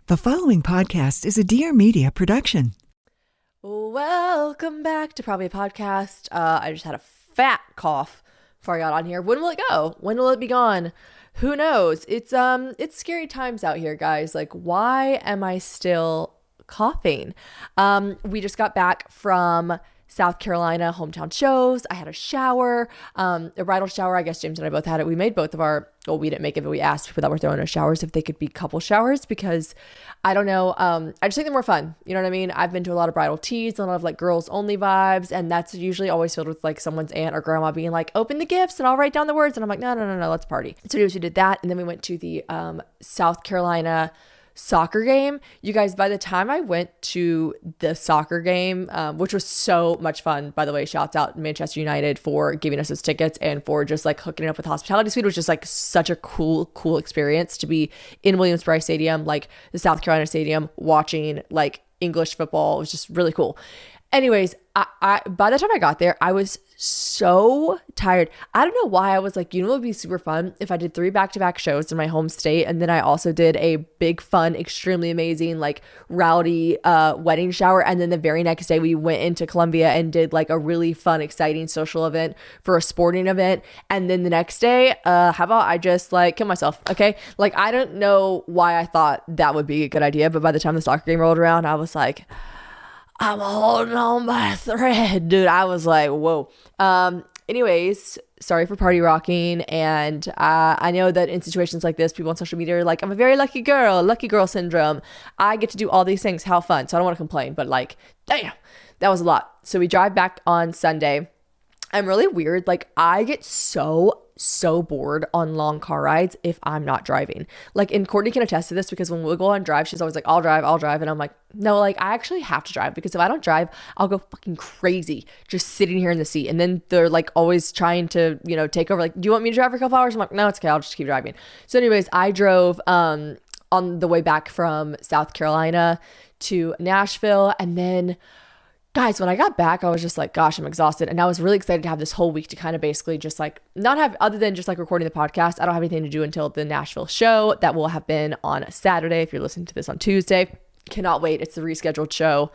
The following podcast is a Dear Media production. Welcome back to Probably a Podcast. I just had a fat cough before I got on here. When will it go? When will it be gone? Who knows? It's scary times out here, guys. Like, why am I still coughing? We just got back from South Carolina hometown shows. I had a shower, a bridal shower. I guess James and I both had it. We made both of our, well, we didn't make it, but we asked people that were throwing us showers if they could be couple showers because I don't know. I just think they're more fun. You know what I mean? I've been to a lot of bridal teas, a lot of like girls only vibes. And that's usually always filled with like someone's aunt or grandma being like, open the gifts and I'll write down the words. And I'm like, no, let's party. So anyways, we did that. And then we went to the South Carolina soccer game. You guys, by the time I went to the soccer game, which was so much fun, by the way, shouts out Manchester United for giving us those tickets and for just like hooking it up with hospitality suite. It was just like such a cool experience to be in Williams-Brice Stadium, like the South Carolina Stadium, watching like English football. It was just really cool. Anyways, I by the time I got there, I was so tired. I don't know why. I was like, you know, it would be super fun if I did 3 back-to-back shows in my home state. And then I also did a big, fun, extremely amazing, like rowdy wedding shower. And then the very next day we went into Columbia and did like a really fun, exciting social event for a sporting event. And then the next day, how about I just like kill myself? Okay. Like, I don't know why I thought that would be a good idea. But by the time the soccer game rolled around, I was like, I'm holding on by a thread, dude. I was like, whoa. Anyways, sorry for party rocking. And I know that in situations like this, people on social media are like, I'm a very lucky girl syndrome. I get to do all these things. How fun. So I don't want to complain, but like, damn, that was a lot. So we drive back on Sunday. I'm really weird. Like, I get so bored on long car rides if I'm not driving. Like, and Courtney can attest to this because when we go on drive, she's always like, I'll drive. And I'm like, no, like, I actually have to drive because if I don't drive, I'll go fucking crazy just sitting here in the seat. And then they're like always trying to, you know, take over. Like, do you want me to drive for a couple hours? I'm like, no, it's okay. I'll just keep driving. So anyways, I drove on the way back from South Carolina to Nashville. And then guys, when I got back, I was just like, gosh, I'm exhausted. And I was really excited to have this whole week to kind of basically just like not have, other than just like recording the podcast, I don't have anything to do until the Nashville show that will have been on Saturday. If you're listening to this on Tuesday, cannot wait. It's the rescheduled show.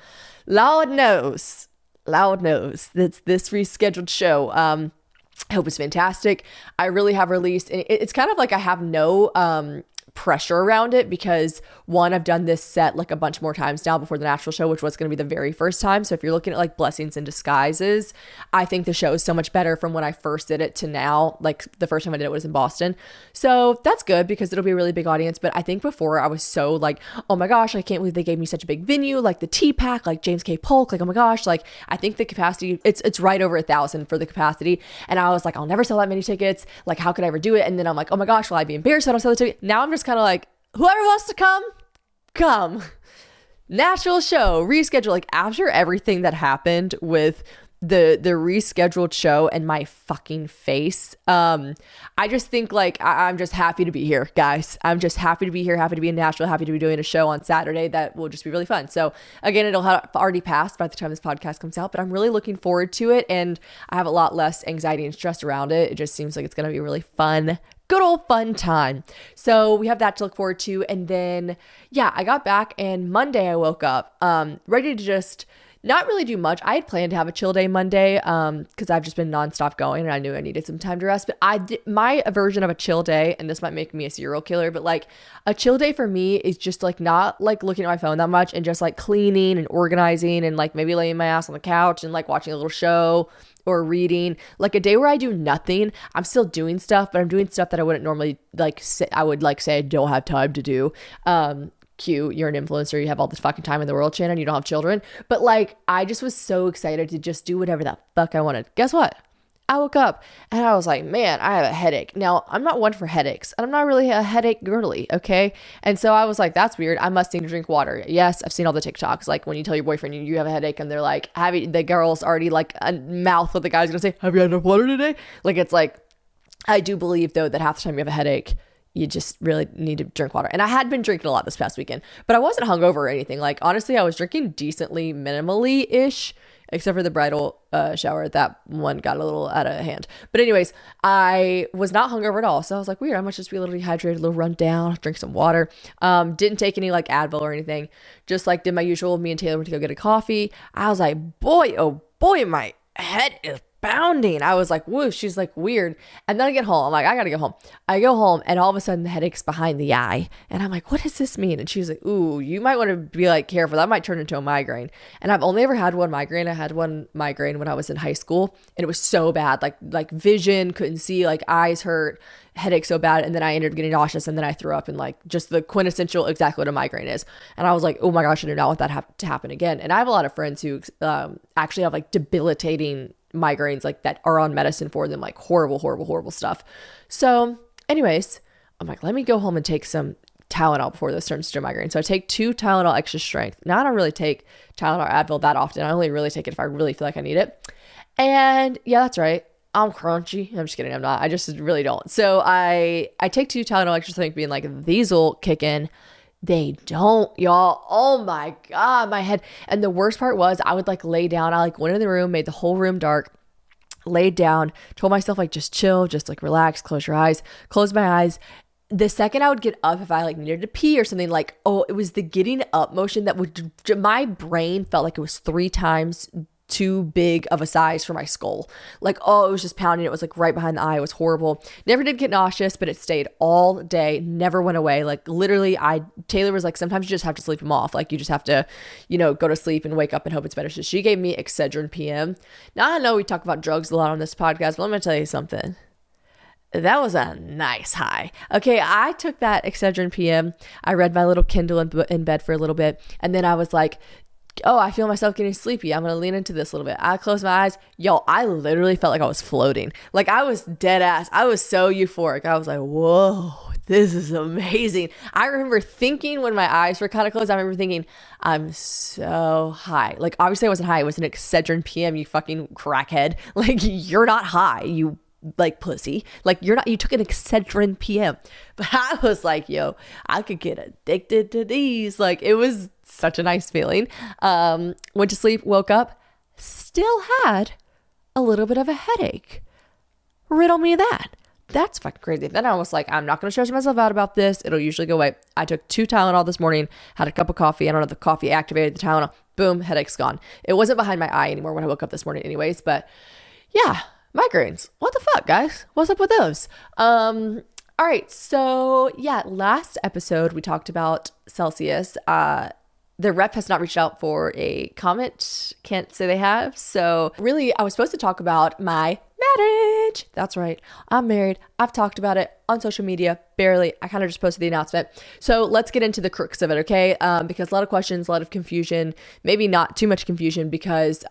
Lord knows that's this rescheduled show. I hope it's fantastic. I really have released, and it's kind of like I have no pressure around it because one, I've done this set like a bunch more times now before the Nashville show, which was going to be the very first time. So if you're looking at like blessings in disguises, I think the show is so much better from when I first did it to now. Like the first time I did it was in Boston. So that's good because it'll be a really big audience. But I think before I was so like, oh my gosh, I can't believe they gave me such a big venue, like the T-Pack, like James K. Polk, like, oh my gosh, like I think the capacity, it's right over 1,000 for the capacity. And I was like, I'll never sell that many tickets. Like, how could I ever do it? And then I'm like, oh my gosh, will I be embarrassed if I don't sell the ticket? Now I'm just kind of like, whoever wants to come. Nashville show reschedule. Like, after everything that happened with the rescheduled show and my fucking face, I just think like I'm just happy to be here, guys. I'm just happy to be here, happy to be in Nashville, happy to be doing a show on Saturday that will just be really fun. So again, it'll have already passed by the time this podcast comes out, but I'm really looking forward to it, and I have a lot less anxiety and stress around it. It just seems like it's gonna be a really fun, good old fun time. So we have that to look forward to. And then, yeah, I got back and Monday I woke up ready to just not really do much. I had planned to have a chill day Monday because I've just been nonstop going and I knew I needed some time to rest. But my version of a chill day, and this might make me a serial killer, but like a chill day for me is just like not like looking at my phone that much and just like cleaning and organizing and like maybe laying my ass on the couch and like watching a little show or reading. Like a day where I do nothing. I'm still doing stuff, but I'm doing stuff that I wouldn't normally like say, I would like say I don't have time to do. Cute, you're an influencer, you have all this fucking time in the world, Shannon, you don't have children. But like, I just was so excited to just do whatever the fuck I wanted. Guess what? I woke up and I was like, man, I have a headache. Now, I'm not one for headaches, and I'm not really a headache girly, okay? And so I was like, that's weird. I must need to drink water. Yes, I've seen all the TikToks, like when you tell your boyfriend you have a headache and they're like, the girl's already like a mouth what the guy's gonna say, have you had enough water today? Like, it's like, I do believe though that half the time you have a headache, you just really need to drink water. And I had been drinking a lot this past weekend, but I wasn't hungover or anything. Like, honestly, I was drinking decently minimally-ish. except for the bridal shower. That one got a little out of hand. But anyways, I was not hungover at all. So I was like, weird, I must just be a little dehydrated, a little run down, drink some water. Didn't take any like Advil or anything. Just like did my usual. Me and Taylor went to go get a coffee. I was like, boy, oh boy, my head is pounding. I was like, whoo, she's like, weird. And then I get home. I'm like, I gotta go home. I go home and all of a sudden the headache's behind the eye. And I'm like, what does this mean? And she's like, ooh, you might want to be like careful. That might turn into a migraine. And I've only ever had one migraine. I had one migraine when I was in high school and it was so bad. Like vision, couldn't see, like eyes hurt, headache so bad. And then I ended up getting nauseous and then I threw up and like just the quintessential exactly what a migraine is. And I was like, oh my gosh, I do not want that to happen again. And I have a lot of friends who actually have like debilitating migraines like that are on medicine for them, like horrible stuff. So anyways, I'm like, let me go home and take some Tylenol before this turns to a migraine. So I take 2 Tylenol extra strength. Now I don't really take Tylenol or Advil that often. I only really take it if I really feel like I need it. And yeah, that's right, I'm crunchy. I'm just kidding, I'm not. I just really don't. So I take 2 Tylenol extra strength being like, these will kick in. They don't, y'all. Oh my God, my head. And the worst part was I would like lay down. I like went in the room, made the whole room dark, laid down, told myself like, just chill, just like relax, close your eyes, close my eyes. The second I would get up, if I like needed to pee or something, like, oh, it was the getting up motion that would, my brain felt like it was 3 times too big of a size for my skull. Like, oh, it was just pounding. It was like right behind the eye. It was horrible. Never did get nauseous, but it stayed all day, never went away. Like literally Taylor was like, sometimes you just have to sleep them off. Like you just have to, go to sleep and wake up and hope it's better. So she gave me Excedrin PM. Now I know we talk about drugs a lot on this podcast, but let me tell you something. That was a nice high. Okay, I took that Excedrin PM. I read my little Kindle in bed for a little bit. And then I was like, oh, I feel myself getting sleepy. I'm going to lean into this a little bit. I closed my eyes. Yo, I literally felt like I was floating. Like I was dead ass. I was so euphoric. I was like, whoa, this is amazing. I remember thinking when my eyes were kind of closed, I remember thinking, I'm so high. Like obviously I wasn't high. It was an Excedrin PM, you fucking crackhead. Like you're not high, you like pussy. Like you're not, you took an Excedrin PM. But I was like, yo, I could get addicted to these. Like it was such a nice feeling. Went to sleep, woke up, still had a little bit of a headache. Riddle me that. That's fucking crazy. Then I was like, I'm not going to stress myself out about this. It'll usually go away. I took 2 Tylenol this morning, had a cup of coffee. I don't know, the coffee activated the Tylenol. Boom, headache's gone. It wasn't behind my eye anymore when I woke up this morning anyways. But yeah, migraines. What the fuck, guys? What's up with those? All right. So yeah, last episode we talked about Celsius. The rep has not reached out for a comment. Can't say they have. So really, I was supposed to talk about my marriage. That's right. I'm married. I've talked about it on social media, barely. I kind of just posted the announcement. So let's get into the crux of it, okay? Because a lot of questions, a lot of confusion, maybe not too much confusion because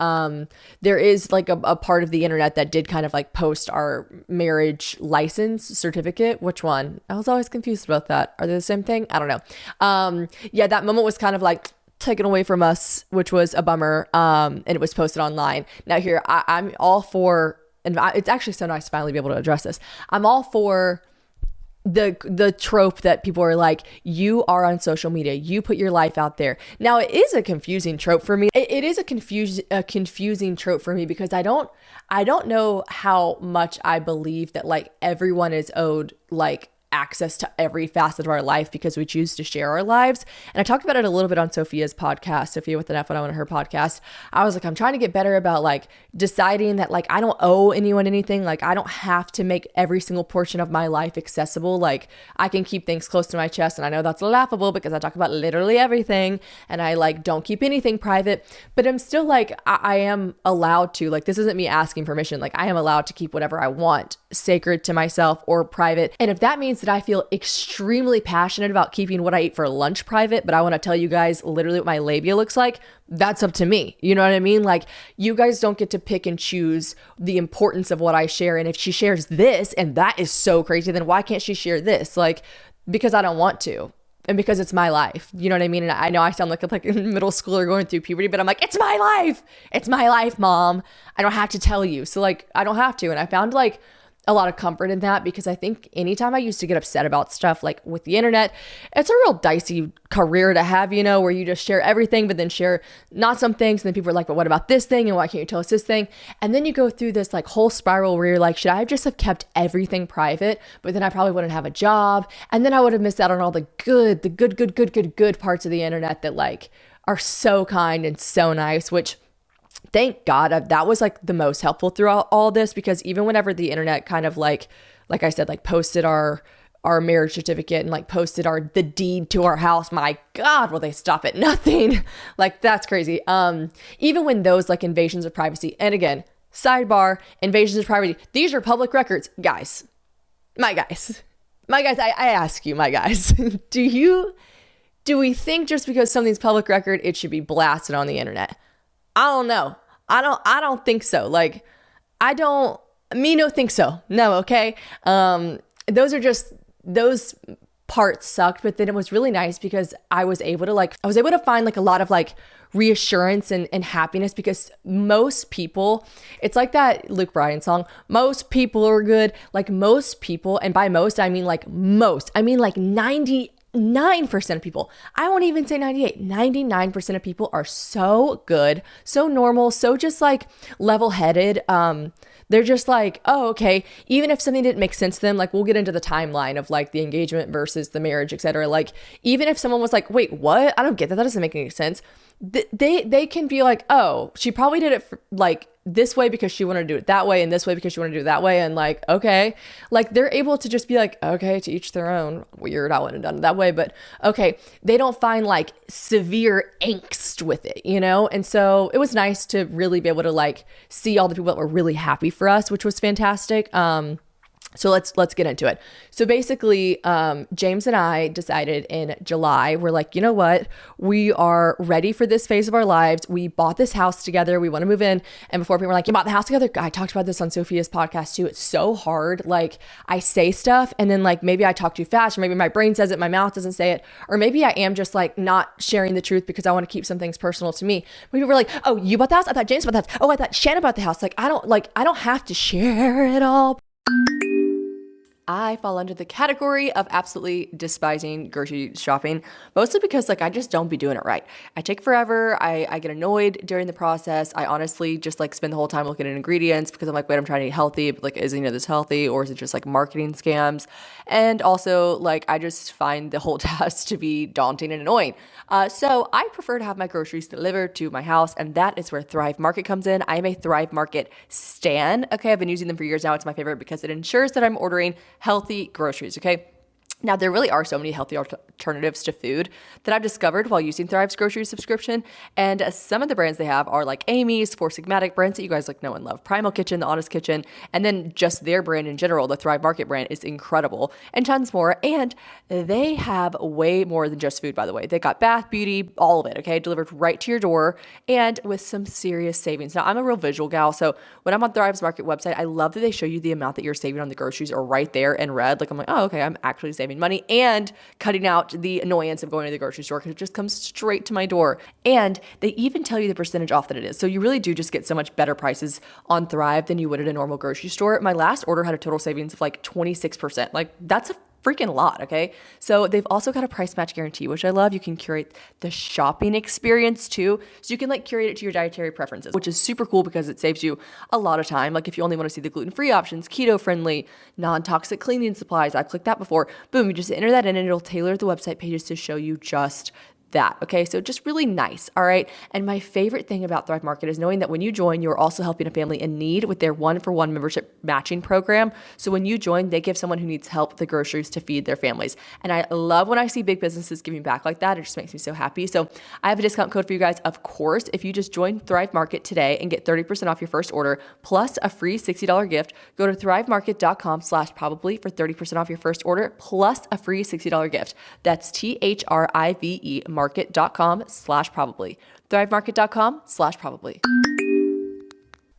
there is like a part of the internet that did kind of like post our marriage license certificate. Which one? I was always confused about that. Are they the same thing? I don't know. Yeah, that moment was kind of like taken away from us, which was a bummer. And it was posted online. Now here, I'm all for, and it's actually so nice to finally be able to address this. I'm all for the trope that people are like, you are on social media, you put your life out there. Now it is a confusing trope for me. It is a confusing trope for me because I don't know how much I believe that like everyone is owed like access to every facet of our life because we choose to share our lives. And I talked about it a little bit on Sophia's podcast, Sophia with an F when I went on her podcast. I was like, I'm trying to get better about like deciding that like I don't owe anyone anything. Like I don't have to make every single portion of my life accessible. Like I can keep things close to my chest. And I know that's laughable because I talk about literally everything and I like don't keep anything private, but I'm still like, I am allowed to, like, this isn't me asking permission. Like I am allowed to keep whatever I want sacred to myself or private. And if that means that I feel extremely passionate about keeping what I eat for lunch private, but I want to tell you guys literally what my labia looks like, that's up to me. You know what I mean? Like you guys don't get to pick and choose the importance of what I share. And if she shares this and that is so crazy, then why can't she share this? Like, because I don't want to. And because it's my life, you know what I mean? And I know I sound like a middle schooler going through puberty, but I'm like, it's my life. It's my life, mom. I don't have to tell you. So like, I don't have to. And I found like a lot of comfort in that, because I think anytime I used to get upset about stuff like with the internet, it's a real dicey career to have, where you just share everything, but then share not some things. And then people are like, but what about this thing? And why can't you tell us this thing? And then you go through this like whole spiral where you're like, should I just have kept everything private? But then I probably wouldn't have a job. And then I would have missed out on all the good parts of the internet that like are so kind and so nice, which thank God that was like the most helpful throughout all this, because even whenever the internet kind of like I said, like posted our marriage certificate and like posted the deed to our house, my God, will they stop at nothing? Like that's crazy. Even when those like invasions of privacy, and again, sidebar, invasions of privacy, these are public records, my guys, I ask you, my guys, do we think just because something's public record, it should be blasted on the internet? I don't know. I don't think so. Like, no think so. No, okay. Those parts sucked, but then it was really nice because I was able to find like a lot of like reassurance and happiness, because most people, it's like that Luke Bryan song, most people are good. Like most people, and by most, I mean like 99% of people. I won't even say 99% of people are so good, so normal, so just like level-headed. They're just like, oh, okay. Even if something didn't make sense to them, like we'll get into the timeline of like the engagement versus the marriage, etc. Like even if someone was like, wait, what? I don't get that. That doesn't make any sense. They can be like, oh, she probably did it for, like this way because she wanted to do it that way, and this way because she wanted to do it that way, and like, okay, like they're able to just be like, okay, to each their own. Weird, I wouldn't have done it that way, but okay. They don't find like severe angst with it, And so it was nice to really be able to like see all the people that were really happy for us, which was fantastic. So let's get into it. So basically, James and I decided in July, we're like, you know what? We are ready for this phase of our lives. We bought this house together. We want to move in. And before people were like, you bought the house together? I talked about this on Sophia's podcast too. It's so hard. Like I say stuff and then like maybe I talk too fast, or maybe my brain says it, my mouth doesn't say it. Or maybe I am just like not sharing the truth because I want to keep some things personal to me. People were like, oh, you bought the house? I thought James bought the house. Oh, I thought Shannon bought the house. Like, I don't have to share it all. I fall under the category of absolutely despising grocery shopping, mostly because like I just don't be doing it right. I take forever. I get annoyed during the process. I honestly just like spend the whole time looking at ingredients because I'm like, wait, I'm trying to eat healthy, but like, is any of this healthy, or is it just like marketing scams? And also like, I just find the whole task to be daunting and annoying. So I prefer to have my groceries delivered to my house, and that is where Thrive Market comes in. I am a Thrive Market stan. Okay, I've been using them for years now. It's my favorite because it ensures that I'm ordering healthy groceries, okay? Now, there really are so many healthy alternatives to food that I've discovered while using Thrive's grocery subscription. And some of the brands they have are like Amy's, Four Sigmatic, brands that you guys like know and love. Primal Kitchen, The Honest Kitchen, and then just their brand in general, the Thrive Market brand, is incredible, and tons more. And they have way more than just food, by the way. They got bath, beauty, all of it, okay? Delivered right to your door and with some serious savings. Now, I'm a real visual gal, so when I'm on Thrive's Market website, I love that they show you the amount that you're saving on the groceries are right there in red. Like, I'm like, oh, okay, I'm actually saving money and cutting out the annoyance of going to the grocery store because it just comes straight to my door. And they even tell you the percentage off that it is. So you really do just get so much better prices on Thrive than you would at a normal grocery store. My last order had a total savings of like 26%. Like that's a freaking lot, okay? So they've also got a price match guarantee, which I love. You can curate the shopping experience too. So you can like curate it to your dietary preferences, which is super cool because it saves you a lot of time. Like if you only want to see the gluten-free options, keto-friendly, non-toxic cleaning supplies, I've clicked that before. Boom, you just enter that in and it'll tailor the website pages to show you just that. Okay, so just really nice. All right. And my favorite thing about Thrive Market is knowing that when you join, you're also helping a family in need with their 1-for-1 membership matching program. So when you join, they give someone who needs help the groceries to feed their families. And I love when I see big businesses giving back like that. It just makes me so happy. So I have a discount code for you guys. Of course, if you just join Thrive Market today and get 30% off your first order plus a free $60 gift, go to thrivemarket.com/probably for 30% off your first order plus a free $60 gift. That's THRIVE market.com/probably. thrivemarket.com/probably.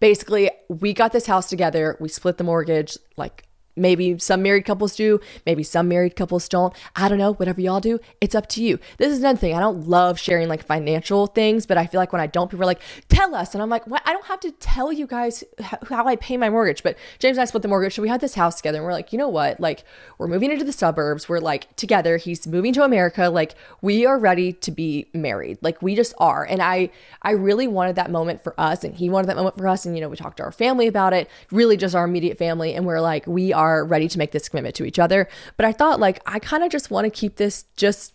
Basically, we got this house together. We split the mortgage like maybe some married couples do, maybe some married couples don't. I don't know, whatever y'all do, it's up to you. This is another thing. I don't love sharing like financial things, but I feel like when I don't, people are like, tell us. And I'm like, what? I don't have to tell you guys how I pay my mortgage. But James and I split the mortgage. So we had this house together and we're like, you know what? Like, we're moving into the suburbs. We're like together. He's moving to America. Like, we are ready to be married. Like, we just are. And I really wanted that moment for us, and he wanted that moment for us. And, you know, we talked to our family about it, really just our immediate family. And we're like, we are ready to make this commitment to each other. But I thought, like, I kind of just want to keep this just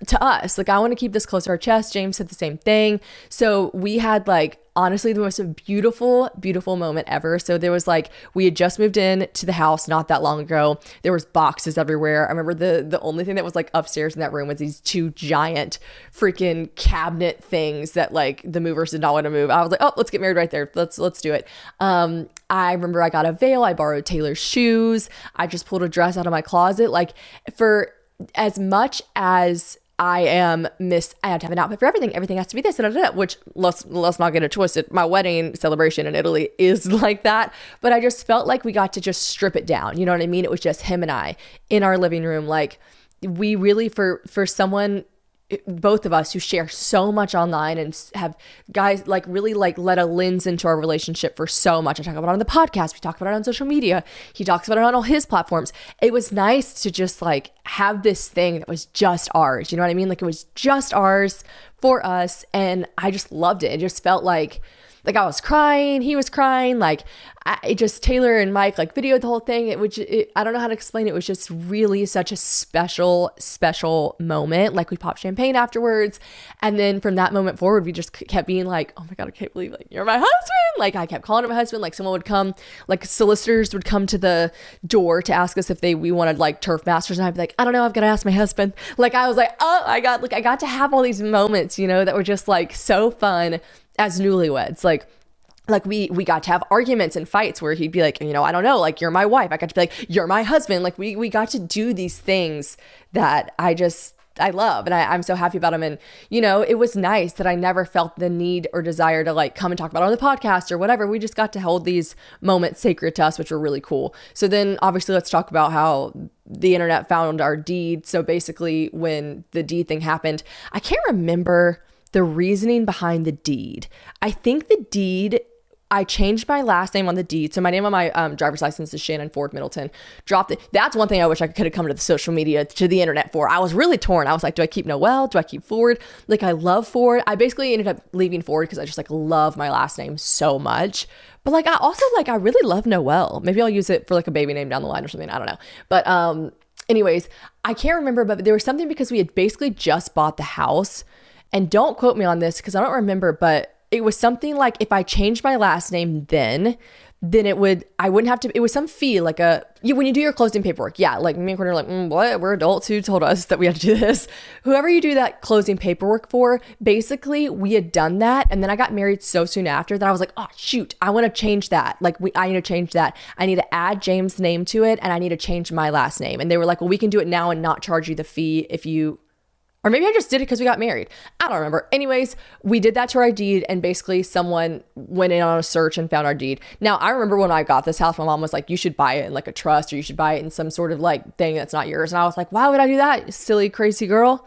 to us. Like, I want to keep this close to our chest. James said the same thing. So we had like, honestly, the most beautiful, beautiful moment ever. So there was like, we had just moved in to the house not that long ago. There was boxes everywhere. I remember the only thing that was like upstairs in that room was these two giant freaking cabinet things that like the movers did not want to move. I was like, oh, let's get married right there. Let's do it. I remember I got a veil. I borrowed Taylor's shoes. I just pulled a dress out of my closet. Like, for as much as I have to have an outfit for everything. Everything has to be this, which let's not get it twisted. My wedding celebration in Italy is like that, but I just felt like we got to just strip it down. You know what I mean? It was just him and I in our living room. Like, we really, for someone, both of us who share so much online and have guys like really like let a lens into our relationship for so much. I talk about it on the podcast. We talk about it on social media. He talks about it on all his platforms. It was nice to just like have this thing that was just ours. You know what I mean? Like, it was just ours for us. And I just loved it. It just felt like I was crying, he was crying, like Taylor and Mike like videoed the whole thing. I don't know how to explain it. It was just really such a special, special moment. Like, we popped champagne afterwards. And then from that moment forward, we just kept being like, oh my God, I can't believe like you're my husband. Like, I kept calling him my husband. Like, someone would come, like solicitors would come to the door to ask us if we wanted like turf masters. And I'd be like, I don't know, I've got to ask my husband. Like, I was like, oh my God, like I got to have all these moments, you know, that were just like so fun as newlyweds. Like we got to have arguments and fights where he'd be like, you know, I don't know, like, you're my wife. I got to be like, you're my husband. Like, we got to do these things that I love, and I'm so happy about them. And, you know, it was nice that I never felt the need or desire to like come and talk about it on the podcast or whatever. We just got to hold these moments sacred to us, which were really cool. So then obviously let's talk about how the internet found our deed. So basically when the deed thing happened, I can't remember the reasoning behind the deed. I think the deed, I changed my last name on the deed. So my name on my driver's license is Shannon Ford Middleton. Dropped it. That's one thing I wish I could have come to the social media, to the internet for. I was really torn. I was like, do I keep Noel? Do I keep Ford? Like, I love Ford. I basically ended up leaving Ford because I just like love my last name so much. But like, I also like, I really love Noel. Maybe I'll use it for like a baby name down the line or something. I don't know. But anyways, I can't remember, but there was something because we had basically just bought the house. And don't quote me on this because I don't remember, but it was something like if I changed my last name then I wouldn't have to, it was some fee, like when you do your closing paperwork. Yeah. Like, me and Courtney are like, what? We're adults. Who told us that we had to do this? Whoever you do that closing paperwork for, basically we had done that. And then I got married so soon after that I was like, oh shoot, I want to change that. Like, I need to change that. I need to add James' name to it, and I need to change my last name. And they were like, well, we can do it now and not charge you the fee if you, or maybe I just did it because we got married. I don't remember. Anyways, we did that to our deed, and basically someone went in on a search and found our deed. Now, I remember when I got this house, my mom was like, you should buy it in like a trust, or you should buy it in some sort of like thing that's not yours. And I was like, why would I do that, silly, crazy girl?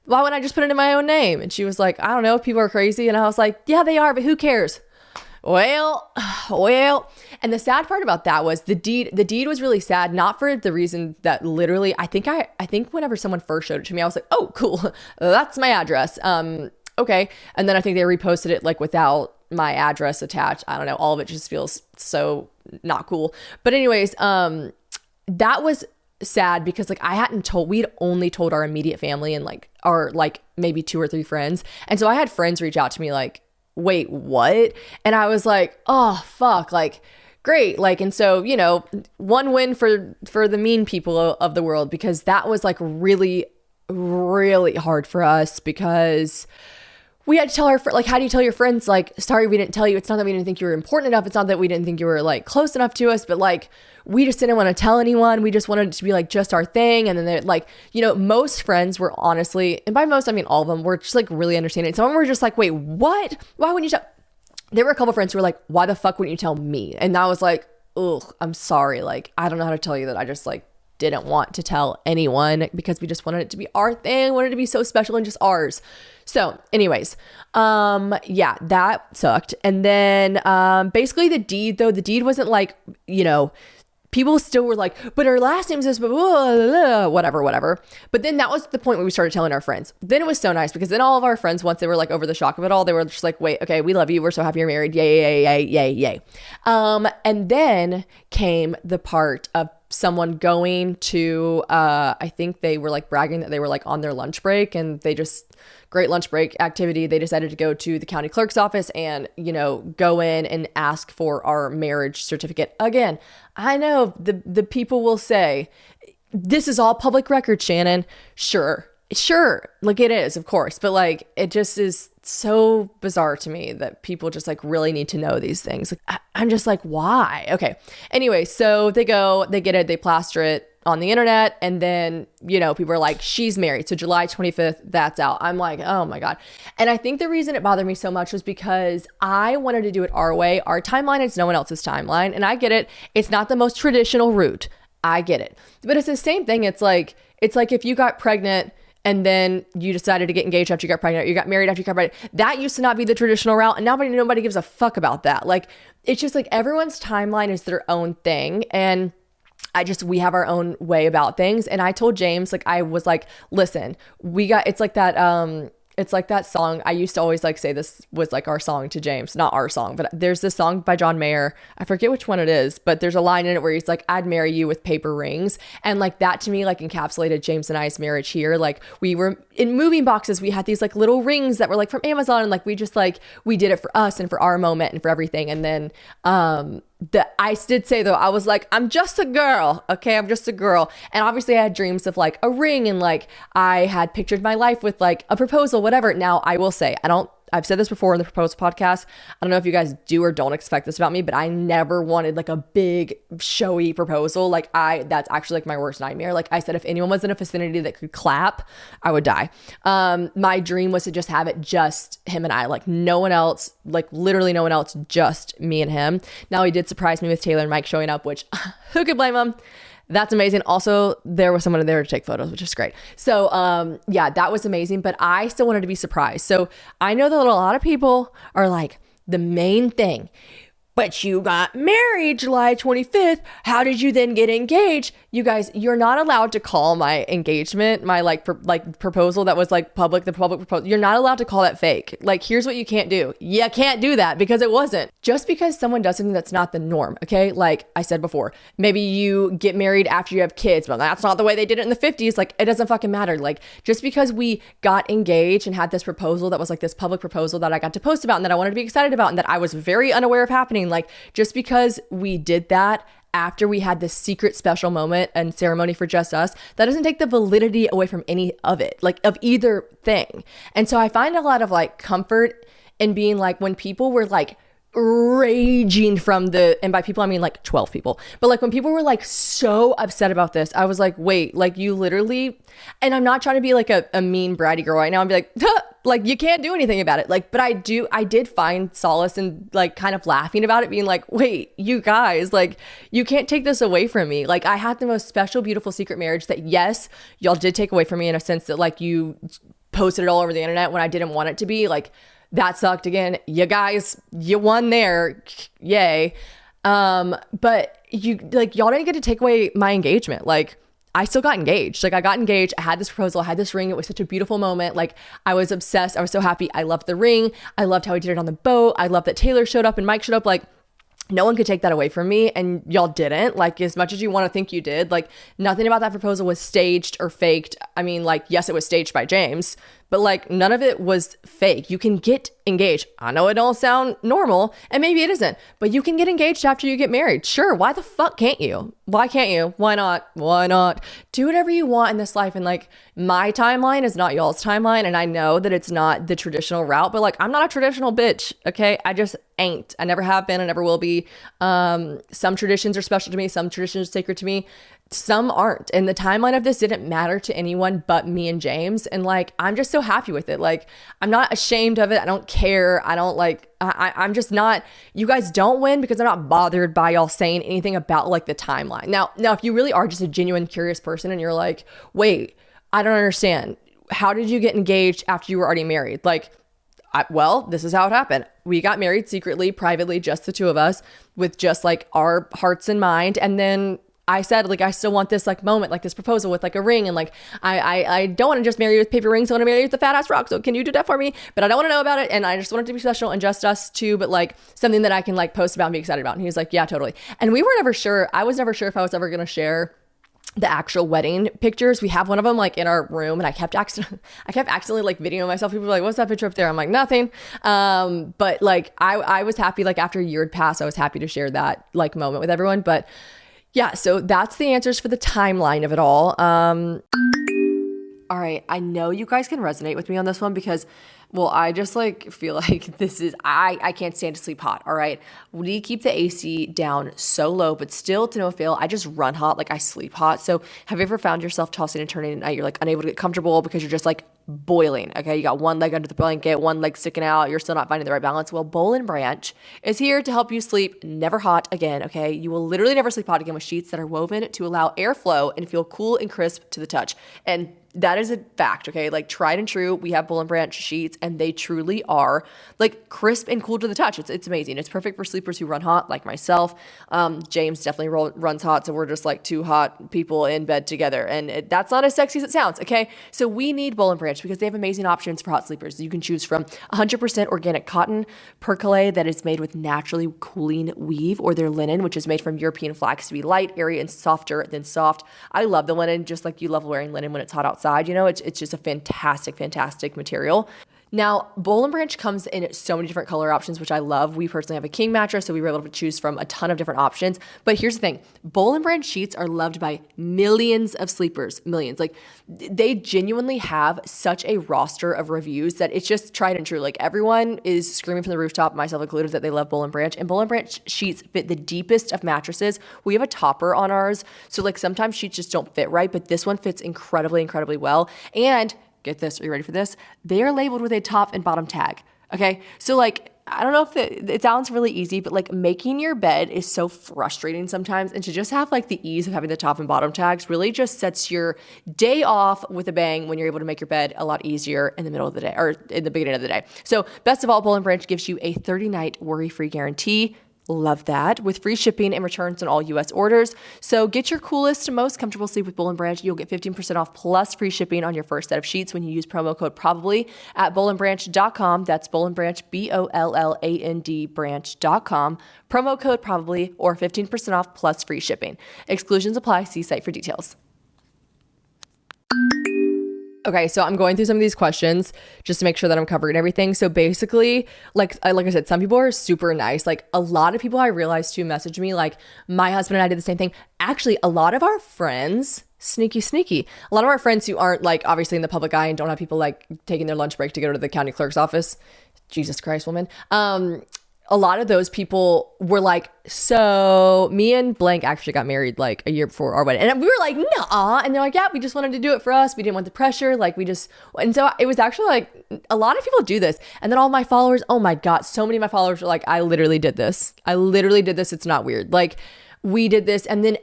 Why wouldn't I just put it in my own name? And she was like, I don't know, people are crazy. And I was like, yeah, they are, but who cares? Well, and the sad part about that was the deed was really sad, not for the reason that literally, I think whenever someone first showed it to me, I was like, oh, cool. That's my address. Okay. And then I think they reposted it like without my address attached. I don't know. All of it just feels so not cool. But anyways, that was sad because like we'd only told our immediate family and like our like maybe 2 or 3 friends. And so I had friends reach out to me like, wait, what? And I was like, oh, fuck, like, great. Like, and so, you know, one win for the mean people of the world, because that was like really, really hard for us because we had to tell like, how do you tell your friends, like, sorry, we didn't tell you. It's not that we didn't think you were important enough. It's not that we didn't think you were like close enough to us, but like, we just didn't want to tell anyone. We just wanted it to be like just our thing. And then they're like, you know, most friends were honestly, and by most, I mean all of them, were just like really understanding. Some of them were just like, wait, what? Why wouldn't you tell? There were a couple friends who were like, why the fuck wouldn't you tell me? And I was like, ugh, I'm sorry. Like, I don't know how to tell you that I just like didn't want to tell anyone because we just wanted it to be our thing, wanted it to be so special and just ours. So anyways, yeah, that sucked. And then basically the deed wasn't like, you know, people still were like, but her last name's this, whatever. But then that was the point where we started telling our friends. Then it was so nice because then all of our friends, once they were like over the shock of it all, they were just like, wait, okay, we love you. We're so happy you're married. Yay. And then came the part of someone going to, I think they were like bragging that they were like on their lunch break and they just, great lunch break activity. They decided to go to the county clerk's office and, you know, go in and ask for our marriage certificate. Again, I know the people will say, this is all public record, Shannon. Sure. Like it is, of course. But like, it just is so bizarre to me that people just like really need to know these things. Like, I'm just like, why? Okay. Anyway, so they get it, they plaster it on the internet. And then, you know, people are like, she's married. So July 25th, that's out. I'm like, oh my God. And I think the reason it bothered me so much was because I wanted to do it our way. Our timeline is no one else's timeline. And I get it. It's not the most traditional route. I get it. But it's the same thing. It's like if you got pregnant and then you decided to get engaged after you got pregnant, or you got married after you got pregnant. That used to not be the traditional route. And nobody gives a fuck about that. Like, it's just like everyone's timeline is their own thing. And we have our own way about things. And I told James, like, I was like, listen, it's like that song. I used to always like say this was like our song to James, not our song, but there's this song by John Mayer. I forget which one it is, but there's a line in it where he's like, I'd marry you with paper rings. And like that to me, like encapsulated James and I's marriage here. Like we were in moving boxes. We had these like little rings that were like from Amazon. And like, we did it for us and for our moment and for everything. And then, I did say though, I was like, I'm just a girl. Okay. I'm just a girl. And obviously I had dreams of like a ring and like I had pictured my life with like a proposal, whatever. Now I will say, I've said this before in the proposal podcast. I don't know if you guys do or don't expect this about me, but I never wanted like a big showy proposal. Like that's actually like my worst nightmare. Like I said, if anyone was in a vicinity that could clap, I would die. My dream was to just have it just him and I, like no one else, like literally no one else, just me and him. Now he did surprise me with Taylor and Mike showing up, which who could blame him? That's amazing. Also, there was someone there to take photos, which is great. So, yeah, that was amazing, but I still wanted to be surprised. So I know that a lot of people are like, the main thing, but you got married July 25th. How did you then get engaged? You guys, you're not allowed to call my engagement, my proposal that was like the public proposal. You're not allowed to call that fake. Like, here's what you can't do. You can't do that because it wasn't. Just because someone does something that's not the norm, okay? Like I said before, maybe you get married after you have kids, but that's not the way they did it in the 50s. Like, it doesn't fucking matter. Like, just because we got engaged and had this proposal that was like this public proposal that I got to post about and that I wanted to be excited about and that I was very unaware of happening. Like, just because we did that after we had this secret special moment and ceremony for just us, that doesn't take the validity away from any of it, like of either thing. And so I find a lot of like comfort in being like, when people were like raging and by people I mean like 12 people, but like when people were like so upset about this, I was like, wait, like you literally, and I'm not trying to be like a mean bratty girl right now and be like, huh, like you can't do anything about it. Like, but I did find solace in like kind of laughing about it, being like, wait, you guys, like you can't take this away from me. Like I had the most special, beautiful secret marriage that yes, y'all did take away from me in a sense that like you posted it all over the internet when I didn't want it to be. Like, that sucked again. You guys, you won there. Yay. But y'all didn't get to take away my engagement. Like, I still got engaged. Like, I got engaged. I had this proposal. I had this ring. It was such a beautiful moment. Like, I was obsessed. I was so happy. I loved the ring. I loved how he did it on the boat. I loved that Taylor showed up and Mike showed up. Like, no one could take that away from me, and y'all didn't. Like, as much as you want to think you did, like, nothing about that proposal was staged or faked. I mean, like, yes, it was staged by James, but like, none of it was fake. You can get engaged. I know it don't sound normal, and maybe it isn't, but you can get engaged after you get married. Sure, why the fuck can't you? Why can't you? Why not? Why not? Do whatever you want in this life, and like, my timeline is not y'all's timeline, and I know that it's not the traditional route, but like, I'm not a traditional bitch, okay? I just ain't. I never have been. I never will be. Some traditions are special to me. Some traditions are sacred to me. some aren't. And the timeline of this didn't matter to anyone but me and James. And like, I'm just so happy with it. Like, I'm not ashamed of it. I don't care. I don't like, I'm just not, you guys don't win because I'm not bothered by y'all saying anything about like the timeline. Now, if you really are just a genuine curious person and you're like, wait, I don't understand. How did you get engaged after you were already married? Like, well, this is how it happened. We got married secretly, privately, just the two of us with just like our hearts in mind. And then I said, like, I still want this like moment, like this proposal with like a ring. And like, I don't want to just marry you with paper rings. I want to marry you with the fat ass rock. So can you do that for me? But I don't want to know about it. And I just want it to be special and just us two, but like something that I can like post about and be excited about. And he was like, yeah, totally. And we were never sure. I was never sure if I was ever going to share the actual wedding pictures. We have one of them like in our room, and I kept accidentally like videoing myself. People were like, what's that picture up there? I'm like, nothing. But like, I was happy, like after a year had passed, I was happy to share that like moment with everyone. But yeah, so that's the answers for the timeline of it all. All right, I know you guys can resonate with me on this one because, well, I just like feel like this is, I can't stand to sleep hot, all right? We keep the AC down so low, but still to no avail, I just run hot, like I sleep hot. So have you ever found yourself tossing and turning at night? You're like unable to get comfortable because you're just like boiling, okay? You got one leg under the blanket, one leg sticking out, you're still not finding the right balance. Well, Boll & Branch is here to help you sleep never hot again, okay? You will literally never sleep hot again with sheets that are woven to allow airflow and feel cool and crisp to the touch. And that is a fact, okay? Like tried and true, we have Boll & Branch sheets and they truly are like crisp and cool to the touch. It's amazing. It's perfect for sleepers who run hot like myself. James definitely runs hot, so we're just like two hot people in bed together. And that's not as sexy as it sounds, okay? So we need Boll & Branch because they have amazing options for hot sleepers. You can choose from 100% organic cotton, percale that is made with naturally cooling weave, or their linen, which is made from European flax to be light, airy, and softer than soft. I love the linen, just like you love wearing linen when it's hot outside. You know, it's just a fantastic material. Now, Boll & Branch comes in so many different color options, which I love. We personally have a king mattress, so we were able to choose from a ton of different options. But here's the thing. Boll & Branch sheets are loved by millions of sleepers, millions. Like, they genuinely have such a roster of reviews that it's just tried and true. Like, everyone is screaming from the rooftop, myself included, that they love Boll & Branch. And Boll & Branch sheets fit the deepest of mattresses. We have a topper on ours, so like sometimes sheets just don't fit right, but this one fits incredibly well. And get this, are you ready for this? They are labeled with a top and bottom tag, okay? So like, I don't know if it sounds really easy, but like making your bed is so frustrating sometimes. And to just have like the ease of having the top and bottom tags really just sets your day off with a bang when you're able to make your bed a lot easier in the middle of the day or in the beginning of the day. So best of all, Boll & Branch gives you a 30-night worry-free guarantee. Love that. With free shipping and returns on all U.S. orders. So get your coolest, most comfortable sleep with Boll & Branch. You'll get 15% off plus free shipping on your first set of sheets when you use promo code PROBABLY at bollandbranch.com. That's Boll & Branch, BOLLAND branch.com. Promo code PROBABLY or 15% off plus free shipping. Exclusions apply. See site for details. Okay, so I'm going through some of these questions just to make sure that I'm covering everything. So basically, like I said, some people are super nice. Like a lot of people I realized too message me, like my husband and I did the same thing. Actually, a lot of our friends, sneaky, a lot of our friends who aren't like obviously in the public eye and don't have people like taking their lunch break to go to the county clerk's office. Jesus Christ, woman. A lot of those people were like, so me and blank actually got married like a year before our wedding. And we were like, nah. And they're like, yeah, we just wanted to do it for us. We didn't want the pressure. Like and so it was actually like a lot of people do this. And then all my followers, oh my God, so many of my followers were like, I literally did this. It's not weird. Like we did this. And then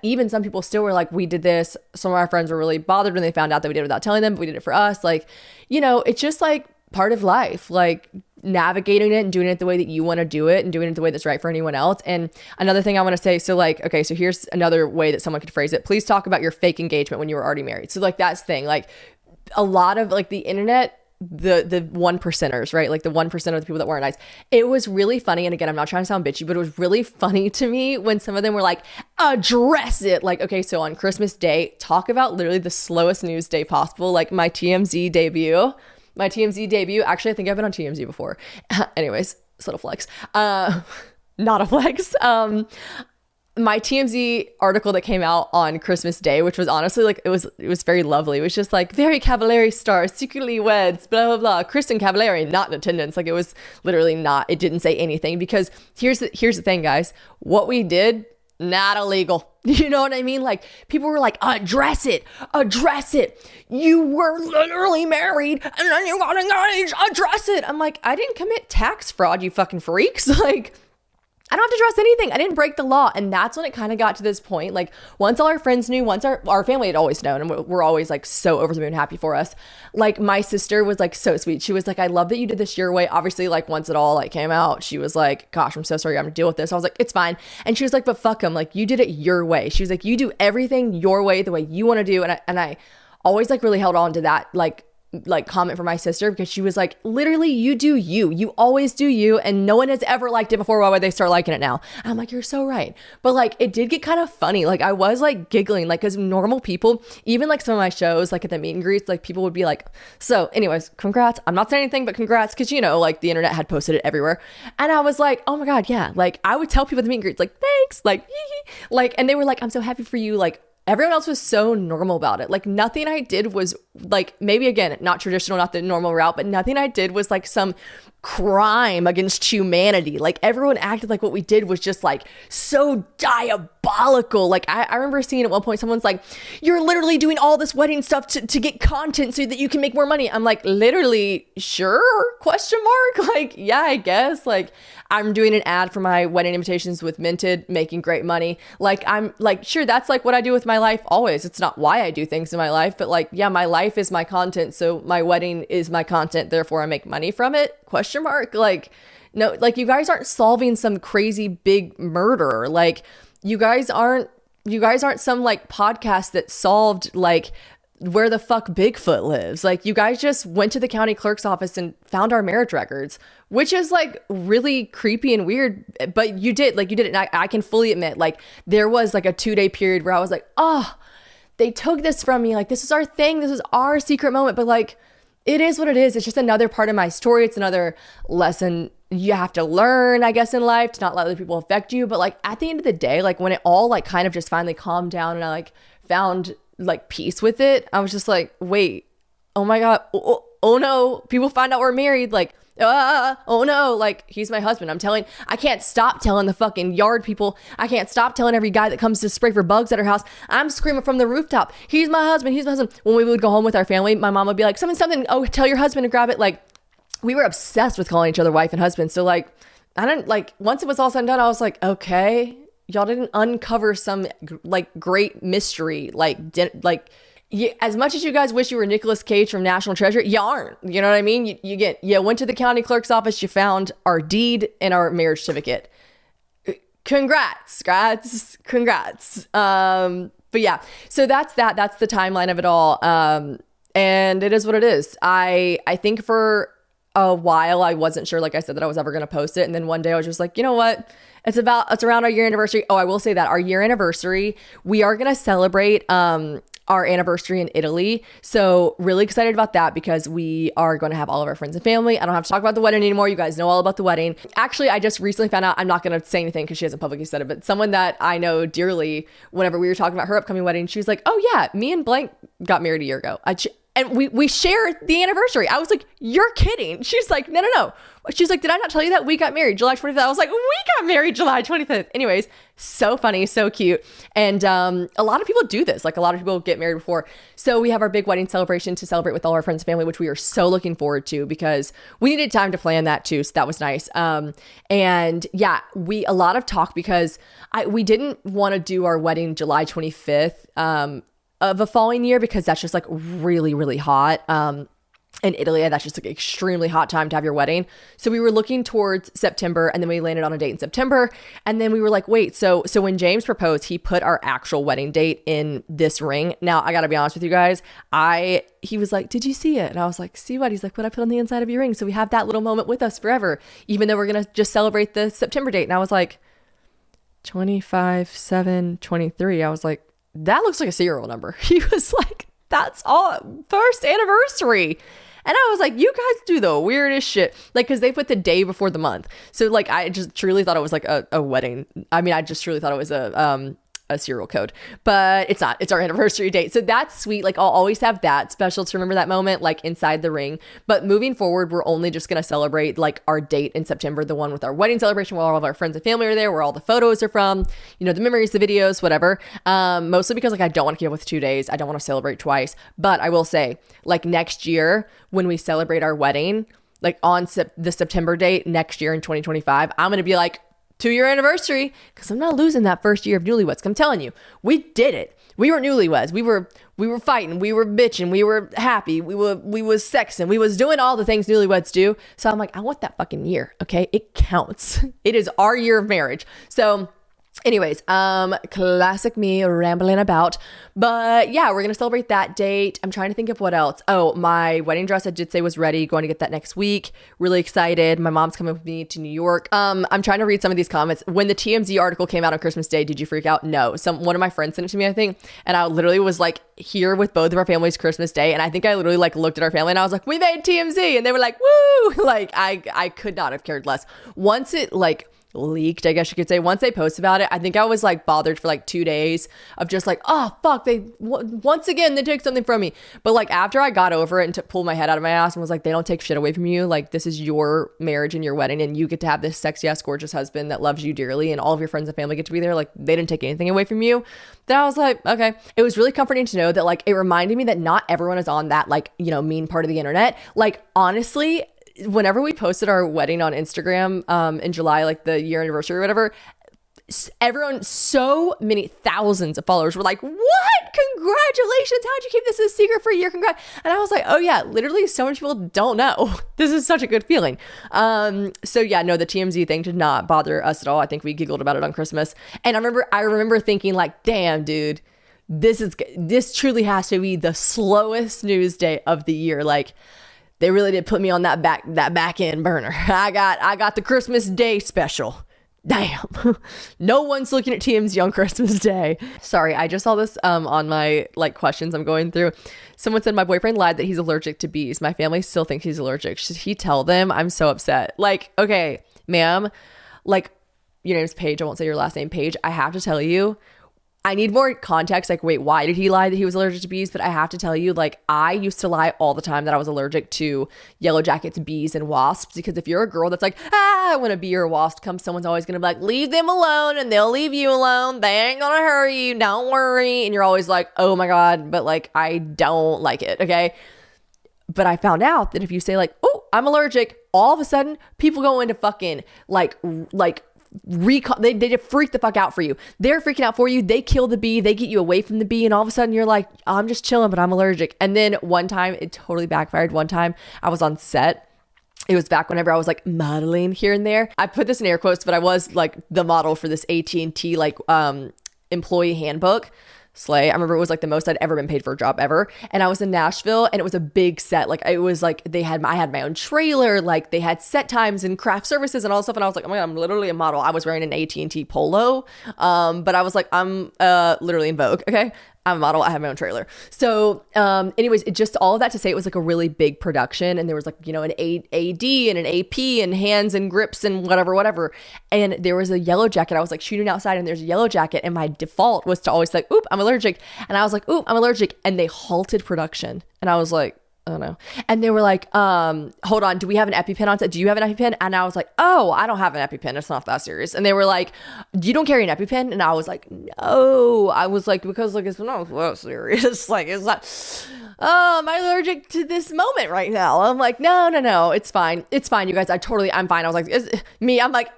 even some people still were like, we did this. Some of our friends were really bothered when they found out that we did it without telling them, but we did it for us. Like, you know, it's just like part of life. Like navigating it and doing it the way that you want to do it and doing it the way that's right for anyone else. And another thing I want to say, so like, okay, so here's another way that someone could phrase it. Please talk about your fake engagement when you were already married. So like that's the thing, like a lot of like the internet, the 1%ers, right? Like the 1% of the people that weren't nice. It was really funny. And again, I'm not trying to sound bitchy, but it was really funny to me when some of them were like, address it. Like, okay, so on Christmas Day, talk about literally the slowest news day possible. Like my TMZ debut, actually, I think I've been on TMZ before. Anyways, it's a little flex. Not a flex. My TMZ article that came out on Christmas Day, which was honestly like, it was very lovely. It was just like, very Cavallari star secretly weds, blah, blah, blah. Kristen Cavallari, not in attendance. Like it was literally not, it didn't say anything because here's the thing, guys. What we did not illegal. You know what I mean? Like, people were like, address it. You were literally married and then you got engaged. Address it. I'm like, I didn't commit tax fraud, you fucking freaks. Like, I don't have to address anything. I didn't break the law. And that's when it kind of got to this point. Like, once all our friends knew, once our family had always known, and we're always like so over the moon happy for us. Like, my sister was like so sweet. She was like, I love that you did this your way. Obviously, like, once it all like came out, she was like, gosh, I'm so sorry I'm gonna deal with this. I was like, it's fine. And she was like, but fuck them. Like, you did it your way. She was like, you do everything your way, the way you want to do. And I always like really held on to that like comment from my sister, because she was like, literally, you do you always do you, and no one has ever liked it before. Why would they start liking it now? And I'm like, you're so right. But like, it did get kind of funny. Like, I was like giggling, like, because normal people, even like some of my shows, like at the meet and greets, like people would be like, so anyways, congrats. I'm not saying anything but congrats, because you know, like the internet had posted it everywhere. And I was like, oh my God, yeah. Like, I would tell people at the meet and greets, like, thanks, like, like, and they were like, I'm so happy for you. Like, everyone else was so normal about it. Like, nothing I did was like, maybe again, not traditional, not the normal route, but nothing I did was like some crime against humanity. Like, everyone acted like what we did was just like so diabolical. Like, I remember seeing at one point, someone's like, you're literally doing all this wedding stuff to get content so that you can make more money. I'm like, literally, sure? Question mark? Like, yeah, I guess. Like, I'm doing an ad for my wedding invitations with Minted, making great money. Like, I'm like, sure, that's like what I do with my life always. It's not why I do things in my life, but like, yeah, my life is my content. So my wedding is my content. Therefore I make money from it. Question mark. Like, no, like, you guys aren't solving some crazy big murder. Like, you guys aren't some like podcast that solved like where the fuck Bigfoot lives. Like, you guys just went to the county clerk's office and found our marriage records, which is like really creepy and weird, but you did it. And I can fully admit, like, there was like a 2-day period where I was like, oh, they took this from me. Like, this is our thing. This is our secret moment. But like, it is what it is. It's just another part of my story. It's another lesson you have to learn, I guess, in life, to not let other people affect you. But like, at the end of the day, like, when it all like kind of just finally calmed down and I like found like peace with it, I was just like, wait, oh my God, oh no, people find out we're married, like, oh no, like, he's my husband. I can't stop telling the fucking yard people. I can't stop telling every guy that comes to spray for bugs at our house. I'm screaming from the rooftop, he's my husband. When we would go home with our family, my mom would be like, something, oh, tell your husband to grab it. Like, we were obsessed with calling each other wife and husband. So like, I didn't like, once it was all said and done, I was like, okay, y'all didn't uncover some like great mystery. As much as you guys wish you were Nicolas Cage from National Treasure, you aren't. You know what I mean? You went to the county clerk's office, you found our deed and our marriage certificate. Congrats. But yeah, so that's the timeline of it all. And it is what it is. I think for a while I wasn't sure, like I said, that I was ever going to post it. And then one day I was just like, you know what? It's around our year anniversary. Oh, I will say that our year anniversary, we are going to celebrate our anniversary in Italy. So really excited about that, because we are going to have all of our friends and family. I don't have to talk about the wedding anymore. You guys know all about the wedding. Actually, I just recently found out, I'm not going to say anything because she hasn't publicly said it, but someone that I know dearly, whenever we were talking about her upcoming wedding, she was like, oh yeah, me and blank got married a year ago. And we shared the anniversary. I was like, you're kidding. She's like, no. She's like, did I not tell you that we got married July 25th? I was like, we got married July 25th. Anyways, so funny, so cute. And a lot of people do this. Like, a lot of people get married before. So we have our big wedding celebration to celebrate with all our friends and family, which we are so looking forward to, because we needed time to plan that too. So that was nice. And yeah, a lot of talk, because we didn't want to do our wedding July 25th of a following year, because that's just like really, really hot. In Italy, that's just like an extremely hot time to have your wedding. So we were looking towards September, and then we landed on a date in September. And then we were like, wait, so when James proposed, he put our actual wedding date in this ring. Now, I got to be honest with you guys. He was like, did you see it? And I was like, see what? He's like, what I put on the inside of your ring. So we have that little moment with us forever, even though we're going to just celebrate the September date. And I was like, 25/7/23. I was like, that looks like a serial number. He was like, that's all, first anniversary. And I was like, you guys do the weirdest shit. Like, because they put the day before the month. So like, I just truly thought it was like a wedding. I mean, I just truly thought it was a serial code, but it's not. It's our anniversary date. So that's sweet. Like I'll always have that special to remember that moment, like inside the ring. But moving forward, we're only just going to celebrate like our date in September, the one with our wedding celebration where all of our friends and family are there, where all the photos are from, you know, the memories, the videos, whatever. Mostly because like I don't want to keep up with 2 days. I don't want to celebrate twice. But I will say, like next year when we celebrate our wedding, like on the September date next year in 2025, I'm going to be like, 2-year anniversary, because I'm not losing that first year of newlyweds. I'm telling you, we did it. We were newlyweds. We were fighting. We were bitching. We were happy. We was sexing. We was doing all the things newlyweds do. So I'm like, I want that fucking year. Okay, it counts. It is our year of marriage. So anyways, classic me rambling about, but yeah, we're going to celebrate that date. I'm trying to think of what else. Oh, my wedding dress I did say was ready, going to get that next week. Really excited. My mom's coming with me to New York. I'm trying to read some of these comments. When the TMZ article came out on Christmas Day, did you freak out? No. One of my friends sent it to me, I think. And I literally was like here with both of our families Christmas Day. And I think I literally like looked at our family and I was like, we made TMZ. And they were like, woo! Like I could not have cared less. Once it like leaked, I guess you could say, once they posted about it, I think I was like bothered for like 2 days of just like, oh fuck, once again they take something from me. But like after I got over it and pulled my head out of my ass and was like, they don't take shit away from you. Like this is your marriage and your wedding, and you get to have this sexy ass gorgeous husband that loves you dearly, and all of your friends and family get to be there. Like they didn't take anything away from you. Then I was like, okay. It was really comforting to know that like it reminded me that not everyone is on that like, you know, mean part of the internet. Like honestly, whenever we posted our wedding on Instagram in July, like the year anniversary or whatever, everyone, so many thousands of followers were like, what? Congratulations. How'd you keep this a secret for a year? Congrats. And I was like, oh yeah, literally so many people don't know. This is such a good feeling. So yeah, no, the TMZ thing did not bother us at all. I think we giggled about it on Christmas. And I remember thinking like, damn, dude, this truly has to be the slowest news day of the year. Like, they really did put me on that back end burner. I got the Christmas Day special. Damn. No one's looking at TMZ on Christmas Day. Sorry, I just saw this on my like questions I'm going through. Someone said my boyfriend lied that he's allergic to bees. My family still thinks he's allergic. Should he tell them? I'm so upset. Like, okay, ma'am, like your name's Paige. I won't say your last name, Paige. I have to tell you, I need more context. Like, wait, why did he lie that he was allergic to bees? But I have to tell you, like, I used to lie all the time that I was allergic to yellow jackets, bees, and wasps. Because if you're a girl that's like, when a bee or a wasp comes, someone's always going to be like, leave them alone and they'll leave you alone. They ain't going to hurt you. Don't worry. And you're always like, oh my God, but like, I don't like it. Okay. But I found out that if you say like, oh, I'm allergic, all of a sudden people go into fucking like they freak the fuck out for you. They're freaking out for you. They kill the bee. They get you away from the bee. And all of a sudden you're like, I'm just chilling, but I'm allergic. And then one time it totally backfired. One time I was on set. It was back whenever I was like modeling here and there. I put this in air quotes, but I was like the model for this AT&T like employee handbook. Slay. I remember it was like the most I'd ever been paid for a job ever. And I was in Nashville and it was a big set. Like it was like I had my own trailer, like they had set times and craft services and all this stuff. And I was like, oh my God, I'm literally a model. I was wearing an AT&T polo. But I was like, I'm literally in Vogue. Okay. I'm a model. I have my own trailer. So anyways, it just all of that to say it was like a really big production. And there was like, you know, an AD and an AP and hands and grips and whatever. And there was a yellow jacket. I was like shooting outside and there's a yellow jacket. And my default was to always like, oop, I'm allergic. And I was like, oop, I'm allergic. And they halted production. And I was like, oh no. And they were like, hold on, do we have an EpiPen on set? Do you have an EpiPen? And I was like, oh, I don't have an EpiPen. It's not that serious. And they were like, you don't carry an EpiPen? And I was like, no. I was like, because like, it's not that serious. Like, it's not, oh, am I allergic to this moment right now? I'm like, no, it's fine. It's fine, you guys. I'm fine. I was like, I'm like,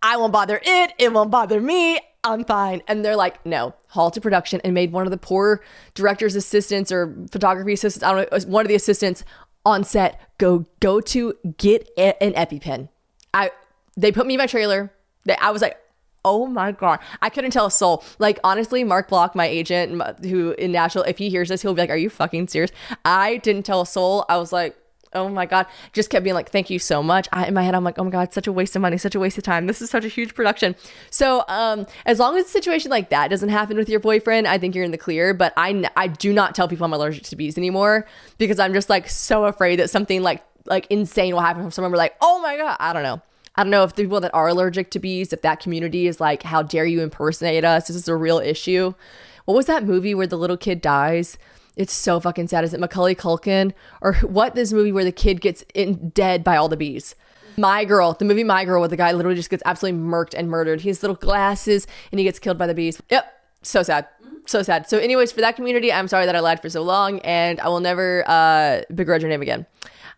I won't bother it won't bother me. I'm fine. And they're like, no, halted production and made one of the poor director's assistants or photography assistants, I don't know, one of the assistants on set go to get an EpiPen. They put me in my trailer. I was like, oh my God. I couldn't tell a soul. Like, honestly, Mark Block, my agent who in Nashville, if he hears this, he'll be like, are you fucking serious? I didn't tell a soul. I was like, oh my God, just kept being like, thank you so much. In my head, I'm like, oh my God, such a waste of money, such a waste of time. This is such a huge production. So as long as a situation like that doesn't happen with your boyfriend, I think you're in the clear. But I do not tell people I'm allergic to bees anymore because I'm just like so afraid that something like insane will happen from someone. We're like, oh my God, I don't know. I don't know if the people that are allergic to bees, if that community is like, how dare you impersonate us? This is a real issue. What was that movie where the little kid dies? It's so fucking sad. Is it Macaulay Culkin? Or what, this movie where the kid gets dead by all the bees? My Girl, the movie My Girl, where the guy literally just gets absolutely murked and murdered. He has little glasses and he gets killed by the bees. Yep. So sad. So sad. So anyways, for that community, I'm sorry that I lied for so long, and I will never begrudge your name again.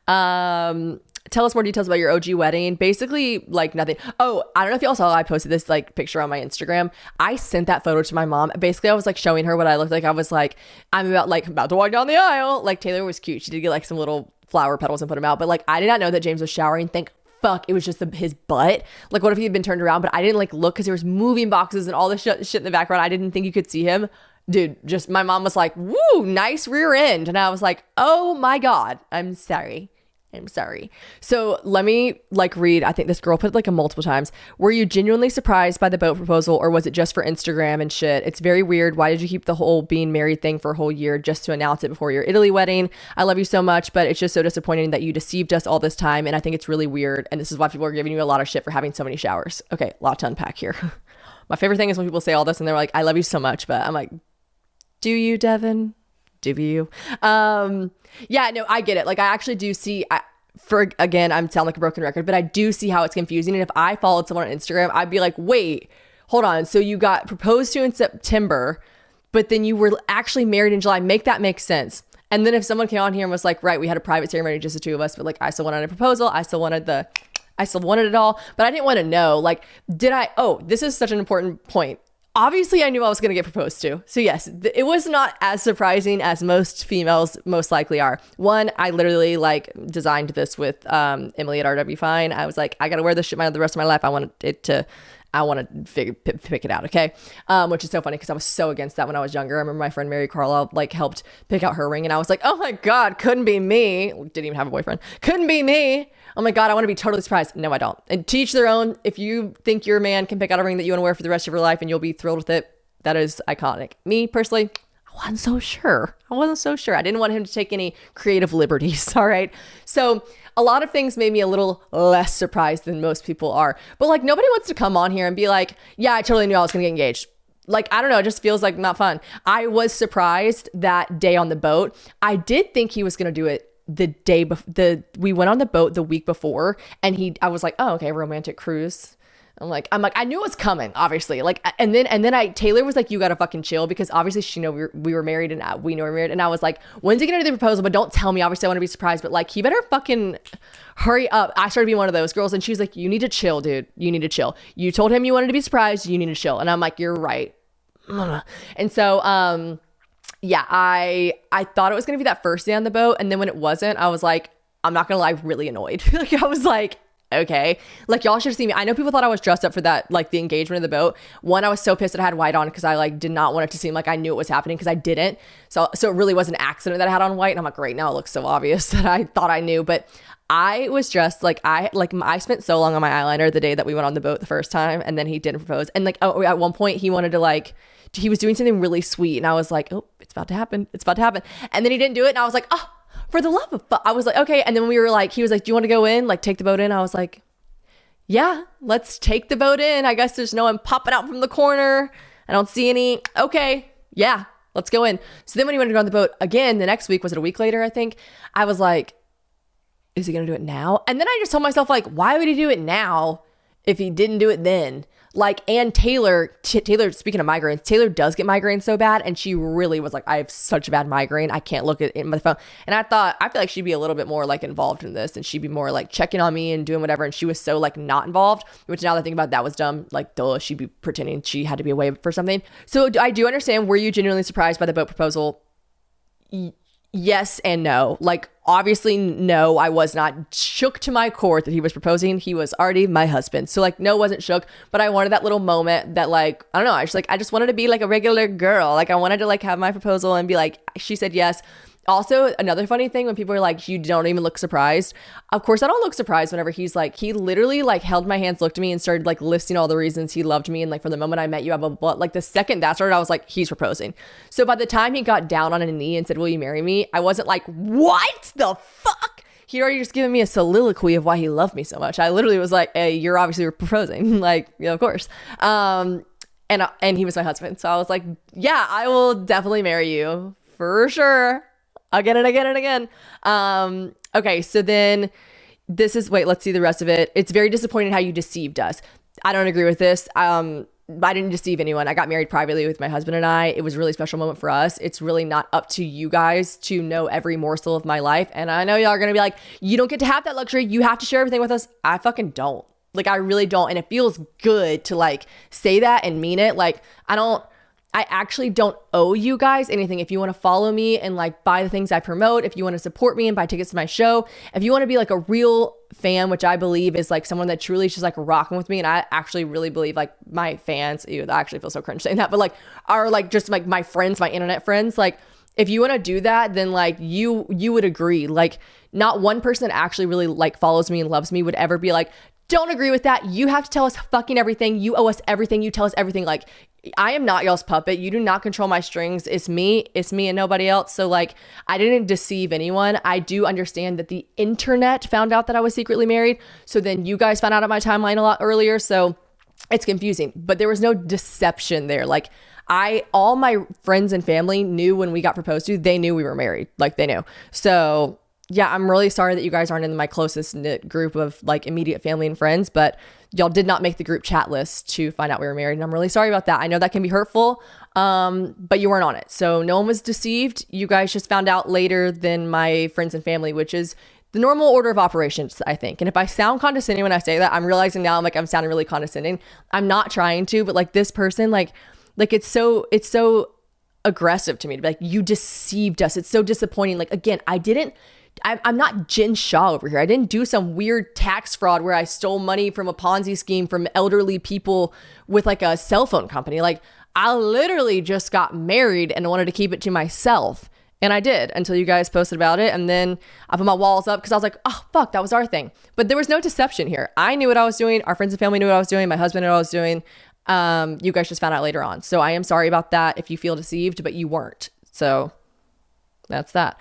Tell us more details about your OG wedding. Basically, like nothing. Oh, I don't know if y'all saw, I posted this like picture on my Instagram. I sent that photo to my mom. Basically, I was like showing her what I looked like. I was like, I'm about to walk down the aisle. Like, Taylor was cute. She did get like some little flower petals and put them out. But like, I did not know that James was showering. Thank fuck, it was just his butt. Like, what if he had been turned around? But I didn't like look because there was moving boxes and all this shit in the background. I didn't think you could see him. Dude, just my mom was like, woo, nice rear end. And I was like, oh my God, I'm sorry. So let me like read. I think this girl put it like a multiple times. Were you genuinely surprised by the boat proposal, or was it just for Instagram and shit? It's very weird. Why did you keep the whole being married thing for a whole year just to announce it before your Italy wedding? I love you so much, but it's just so disappointing that you deceived us all this time. And I think it's really weird. And this is why people are giving you a lot of shit for having so many showers. Okay, a lot to unpack here. My favorite thing is when people say all this and they're like, I love you so much. But I'm like, do you, Devin? Do you? Yeah, no, I get it. Like, I actually do see, again, I'm sound like a broken record, but I do see how it's confusing. And if I followed someone on Instagram, I'd be like, wait, hold on. So you got proposed to in September, but then you were actually married in July. Make that make sense. And then if someone came on here and was like, right, we had a private ceremony, just the two of us, but like, I still wanted a proposal. I still wanted it all, but I didn't want to know, like, this is such an important point. Obviously, I knew I was going to get proposed to. So yes, it was not as surprising as most females most likely are. One, I literally like designed this with Emily at RW Fine. I was like, I got to wear this shit the rest of my life. I want to pick it out, okay? Which is so funny because I was so against that when I was younger. I remember my friend Mary Carlisle like helped pick out her ring, and I was like, oh my God, couldn't be me. Didn't even have a boyfriend. Couldn't be me. Oh my God, I want to be totally surprised. No, I don't. And to each their own. If you think your man can pick out a ring that you want to wear for the rest of your life and you'll be thrilled with it, that is iconic. Me personally, I wasn't so sure. I didn't want him to take any creative liberties. All right. So a lot of things made me a little less surprised than most people are. But like, nobody wants to come on here and be like, yeah, I totally knew I was going to get engaged. Like, I don't know. It just feels like not fun. I was surprised that day on the boat. I did think he was going to do it the day before. We went on the boat the week before, and I was like, oh, okay, romantic cruise. I'm like, I knew it was coming, obviously. Like, and then Taylor was like, you gotta fucking chill, because obviously she know we were married, and we know we're married. And I was like, when's he gonna do the proposal? But don't tell me. Obviously, I want to be surprised. But like, he better fucking hurry up. I started being one of those girls, and she was like, you need to chill, dude. You need to chill. You told him you wanted to be surprised. You need to chill. And I'm like, you're right. And so, yeah, I thought it was going to be that first day on the boat. And then when it wasn't, I was like, I'm not going to lie, really annoyed. Like, I was like, okay, like, y'all should have seen me. I know people thought I was dressed up for that, like the engagement of the boat. One, I was so pissed that I had white on because I like did not want it to seem like I knew it was happening, because I didn't. So it really was an accident that I had on white. And I'm like, great, now it looks so obvious that I thought I knew. But I was dressed like I spent so long on my eyeliner the day that we went on the boat the first time, and then he didn't propose. And like, oh, at one point he wanted to he was doing something really sweet, and I was like, oh, it's about to happen. And then he didn't do it, and I was like, oh, for the love of fuck. I was like, okay. And then we were like, he was like, do you want to go in? Like, take the boat in? I was like, yeah, let's take the boat in. I guess there's no one popping out from the corner. I don't see any. Okay, yeah, let's go in. So then when he wanted to go on the boat again the next week, was it a week later, I think, I was like, is he going to do it now? And then I just told myself, like, why would he do it now if he didn't do it then? Like, and Taylor, speaking of migraines, Taylor does get migraines so bad. And she really was like, I have such a bad migraine. I can't look at my phone. And I feel like she'd be a little bit more like involved in this, and she'd be more like checking on me and doing whatever. And she was so like not involved, which now that I think about it, that was dumb. Like, duh, she'd be pretending she had to be away for something. So I do understand. Were you genuinely surprised by the boat proposal? Yes and no. Like, obviously, no, I was not shook to my core that he was proposing. He was already my husband. So like, no, wasn't shook, but I wanted that little moment that, like, I don't know. I just wanted to be like a regular girl. Like, I wanted to like have my proposal and be like, she said yes. Also, another funny thing, when people are like, you don't even look surprised. Of course, I don't look surprised whenever he's like, he literally like held my hands, looked at me, and started like listing all the reasons he loved me. And like, from the moment I met you, I blah, blah, blah. Like, the second that started, I was like, he's proposing. So by the time he got down on a knee and said, will you marry me? I wasn't like, what the fuck? He'd already just given me a soliloquy of why he loved me so much. I literally was like, hey, you're obviously proposing. Like, yeah, of course. And he was my husband. So I was like, yeah, I will definitely marry you for sure. Again and again and again. Okay, so then let's see the rest of it. It's very disappointing how you deceived us. I don't agree with this. I didn't deceive anyone. I got married privately with my husband and I. It was a really special moment for us. It's really not up to you guys to know every morsel of my life. And I know y'all are going to be like, you don't get to have that luxury. You have to share everything with us. I fucking don't. Like, I really don't. And it feels good to like say that and mean it. Like, I actually don't owe you guys anything. If you want to follow me and like buy the things I promote, if you want to support me and buy tickets to my show, if you want to be like a real fan, which I believe is like someone that truly is just like rocking with me. And I actually really believe like my fans, I actually feel so cringe saying that, but like are like just like my friends, my internet friends. Like if you want to do that, then like you would agree. Like not one person that actually really like follows me and loves me would ever be like, don't agree with that. You have to tell us fucking everything. You owe us everything. You tell us everything. Like, I am not y'all's puppet. You do not control my strings. It's me and nobody else. So like, I didn't deceive anyone. I do understand that the internet found out that I was secretly married. So then you guys found out on my timeline a lot earlier. So it's confusing, but there was no deception there. Like all my friends and family knew when we got proposed to, they knew we were married. Like they knew. So yeah, I'm really sorry that you guys aren't in my closest knit group of like immediate family and friends, but y'all did not make the group chat list to find out we were married. And I'm really sorry about that. I know that can be hurtful, but you weren't on it. So no one was deceived. You guys just found out later than my friends and family, which is the normal order of operations, I think. And if I sound condescending when I say that, I'm realizing now I'm sounding really condescending. I'm not trying to, but like this person, like it's so aggressive to me to be like, you deceived us. It's so disappointing. Like, again, I'm not Jen Shaw over here. I didn't do some weird tax fraud where I stole money from a Ponzi scheme from elderly people with like a cell phone company. Like I literally just got married and wanted to keep it to myself. And I did until you guys posted about it. And then I put my walls up because I was like, oh, fuck, that was our thing. But there was no deception here. I knew what I was doing. Our friends and family knew what I was doing. My husband knew what I was doing. You guys just found out later on. So I am sorry about that if you feel deceived, but you weren't. So that's that.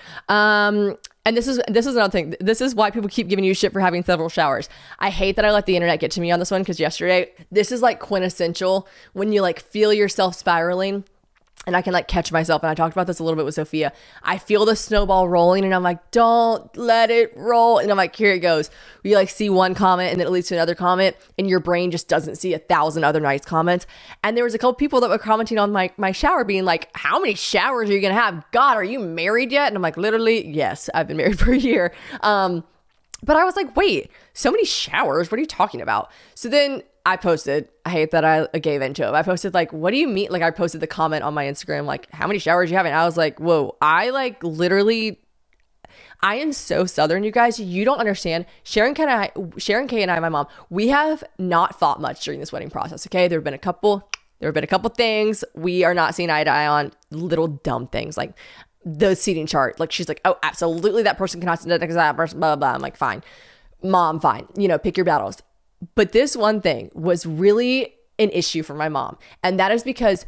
And this is another thing. This is why people keep giving you shit for having several showers. I hate that I let the internet get to me on this one because yesterday, this is like quintessential when you like feel yourself spiraling. And I can like catch myself. And I talked about this a little bit with Sophia. I feel the snowball rolling and I'm like, don't let it roll. And I'm like, here it goes. You like see one comment and then it leads to another comment and your brain just doesn't see 1,000 other nice comments. And there was a couple people that were commenting on my shower being like, how many showers are you going to have? God, are you married yet? And I'm like, literally, yes, I've been married for a year. But I was like, wait, so many showers? What are you talking about? So then I posted, I hate that I gave into it. I posted like, what do you mean? Like I posted the comment on my Instagram, like how many showers you having? I was like, whoa, I like literally, I am so Southern, you guys. You don't understand. Sharon K and I, my mom, we have not fought much during this wedding process. Okay. There have been a couple things we are not seeing eye to eye on, little dumb things like the seating chart. Like she's like, oh, absolutely. That person cannot sit next to that person, blah, blah, blah. I'm like, fine, mom, fine. You know, pick your battles. But this one thing was really an issue for my mom. And that is because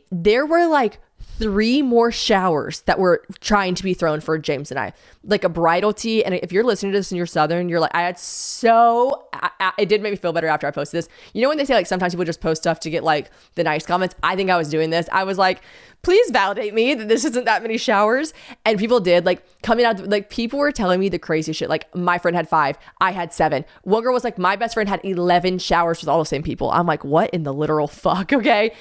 there were like 3 more showers that were trying to be thrown for James and I, like a bridal tea. And if you're listening to this and you're Southern, you're like, it did make me feel better after I posted this. You know, when they say like, sometimes people just post stuff to get like the nice comments. I think I was doing this. I was like, please validate me that this isn't that many showers. And people did like coming out, like people were telling me the crazy shit. Like my friend had 5, I had 7. One girl was like, my best friend had 11 showers with all the same people. I'm like, what in the literal fuck? Okay.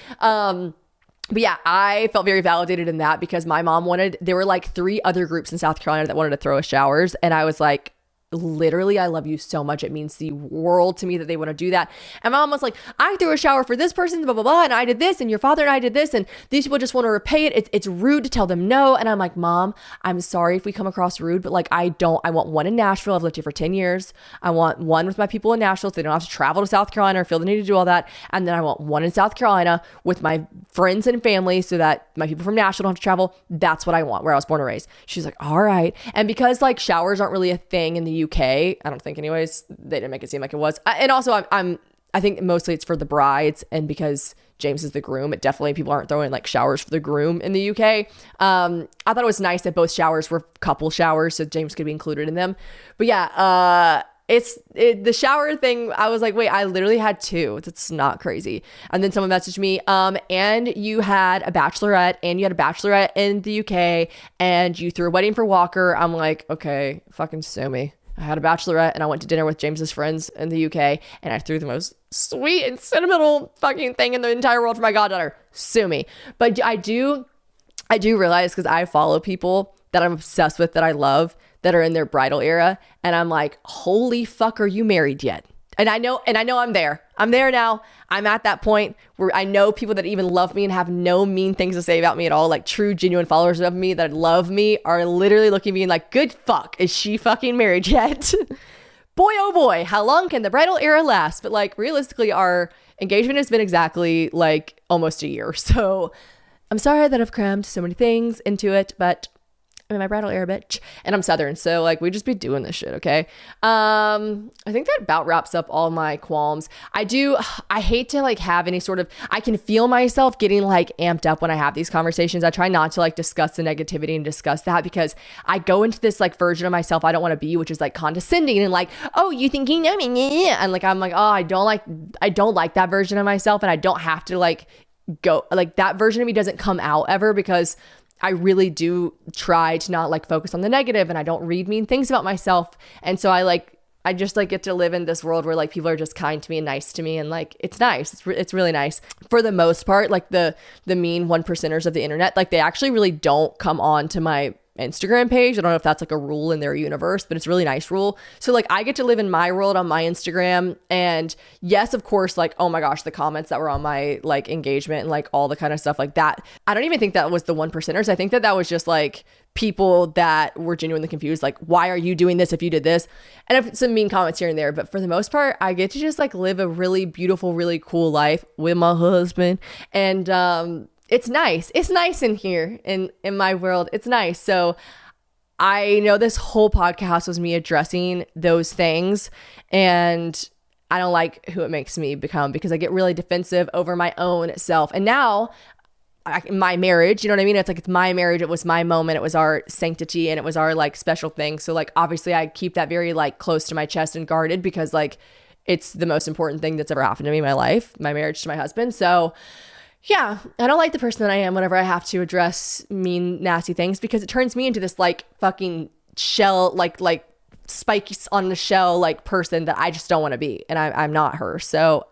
But yeah, I felt very validated in that because my mom there were like 3 other groups in South Carolina that wanted to throw us showers. And I was like, literally, I love you so much. It means the world to me that they want to do that. And my mom was like, I threw a shower for this person, blah, blah, blah. And I did this and your father and I did this. And these people just want to repay it. It's rude to tell them no. And I'm like, Mom, I'm sorry if we come across rude, but like, I want one in Nashville. I've lived here for 10 years. I want one with my people in Nashville so they don't have to travel to South Carolina or feel the need to do all that. And then I want one in South Carolina with my friends and family so that my people from Nashville don't have to travel. That's what I want, where I was born and raised. She's like, all right. And because like showers aren't really a thing in the UK, I don't think anyways, they didn't make it seem like it was. And also I'm I think mostly it's for the brides, and because James is the groom, it definitely, people aren't throwing like showers for the groom in the UK. I thought it was nice that both showers were couple showers, so James could be included in them. But yeah, the shower thing, I was like, wait, I literally had two. That's not crazy. And then someone messaged me, and you had a bachelorette in the UK, and you threw a wedding for Walker. I'm like, okay, fucking sue me. I had a bachelorette and I went to dinner with James's friends in the UK, and I threw the most sweet and sentimental fucking thing in the entire world for my goddaughter. Sue me. But I do realize, because I follow people that I'm obsessed with, that I love, that are in their bridal era, and I'm like, holy fuck, are you married yet? And I know I'm there. I'm there now. I'm at that point where I know people that even love me and have no mean things to say about me at all, like true, genuine followers of me that love me, are literally looking at me and like, good fuck, is she fucking married yet? Boy, oh boy, how long can the bridal era last? But like, realistically, our engagement has been exactly like almost a year. So I'm sorry that I've crammed so many things into it, but I'm in my bridal era, bitch, and I'm Southern, so like, we just be doing this shit, okay? I think that about wraps up all my qualms. I hate to like have any sort of, I can feel myself getting like amped up when I have these conversations. I try not to like discuss the negativity and discuss that, because I go into this like version of myself I don't want to be, which is like condescending and like, oh, you think you know me, and like, I'm like, oh, I don't like that version of myself, and I don't have to like go, like, that version of me doesn't come out ever, because I really do try to not like focus on the negative, and I don't read mean things about myself. And so I just like get to live in this world where like people are just kind to me and nice to me, and like, it's nice. It's really nice. For the most part, like the mean 1%ers of the internet, like, they actually really don't come on to my Instagram page. I don't know if that's like a rule in their universe, but it's a really nice rule. So like, I get to live in my world on my Instagram, and yes, of course, like, oh my gosh, the comments that were on my like engagement and like all the kind of stuff like that, I don't even think that was the 1%ers. I think that was just like people that were genuinely confused, like, why are you doing this if you did this? And if some mean comments here and there, but for the most part, I get to just like live a really beautiful, really cool life with my husband. And it's nice. It's nice in here in my world. It's nice. So I know this whole podcast was me addressing those things, and I don't like who it makes me become, because I get really defensive over my own self. And now my marriage, you know what I mean? It's like, it's my marriage. It was my moment. It was our sanctity, and it was our like special thing. So like, obviously I keep that very like close to my chest and guarded, because like, it's the most important thing that's ever happened to me in my life, my marriage to my husband. So yeah, I don't like the person that I am whenever I have to address mean, nasty things, because it turns me into this like fucking shell, like spikes on the shell, like person that I just don't want to be. And I'm not her. So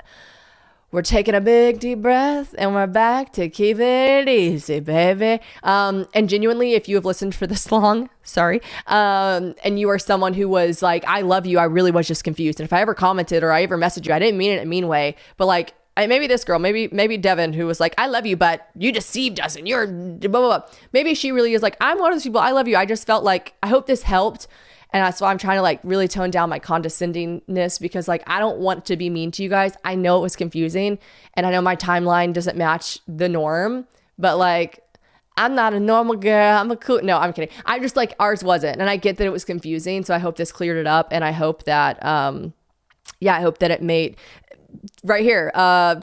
we're taking a big deep breath, and we're back to keep it easy, baby. And genuinely, if you have listened for this long, sorry. And you are someone who was like, I love you, I really was just confused. And if I ever commented or I ever messaged you, I didn't mean it in a mean way, but like, maybe this girl, maybe Devin, who was like, I love you, but you deceived us and you're blah, blah, blah. Maybe she really is like, I'm one of those people, I love you. I just felt like, I hope this helped. And that's why I'm trying to like really tone down my condescendingness, because like, I don't want to be mean to you guys. I know it was confusing, and I know my timeline doesn't match the norm, but like, I'm not a normal girl. I'm a cool, no, I'm kidding. I just like, ours wasn't. And I get that it was confusing. So I hope this cleared it up. And I hope that, I hope that it made, right here,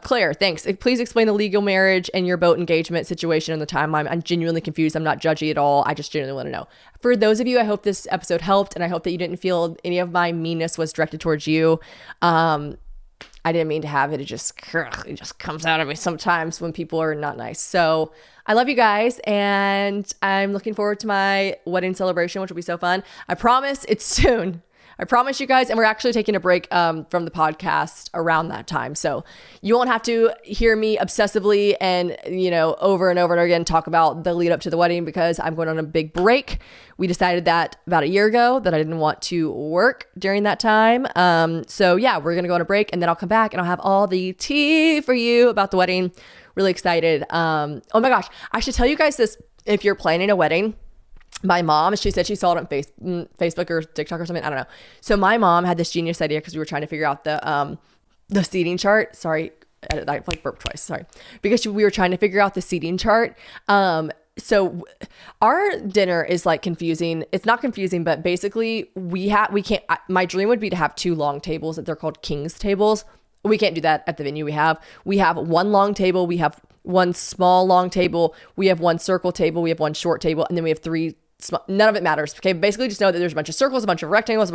Claire, thanks. Please explain the legal marriage and your boat engagement situation and the timeline. I'm genuinely confused. I'm not judgy at all. I just genuinely want to know. For those of you, I hope this episode helped, and I hope that you didn't feel any of my meanness was directed towards you. I didn't mean to have it. It just comes out of me sometimes when people are not nice. So I love you guys, and I'm looking forward to my wedding celebration, which will be so fun. I promise it's soon. I promise you guys. And we're actually taking a break from the podcast around that time. So you won't have to hear me obsessively and, over and over and over again talk about the lead up to the wedding, because I'm going on a big break. We decided that about a year ago that I didn't want to work during that time. So yeah, we're going to go on a break, and then I'll come back and I'll have all the tea for you about the wedding. Really excited. Oh my gosh. I should tell you guys this. If you're planning a wedding, my mom, she said she saw it on Facebook or TikTok or something. I don't know. So my mom had this genius idea, because we were trying to figure out the seating chart. Sorry, I like burped twice. Sorry. Because we were trying to figure out the seating chart. So our dinner is like confusing. It's not confusing, but basically we can't, my dream would be to have two long tables that they're called king's tables. We can't do that at the venue. We have one long table. We have one small long table. We have one circle table. We have one short table. And then we have three small, none of it matters. Okay. Basically just know that there's a bunch of circles, a bunch of rectangles,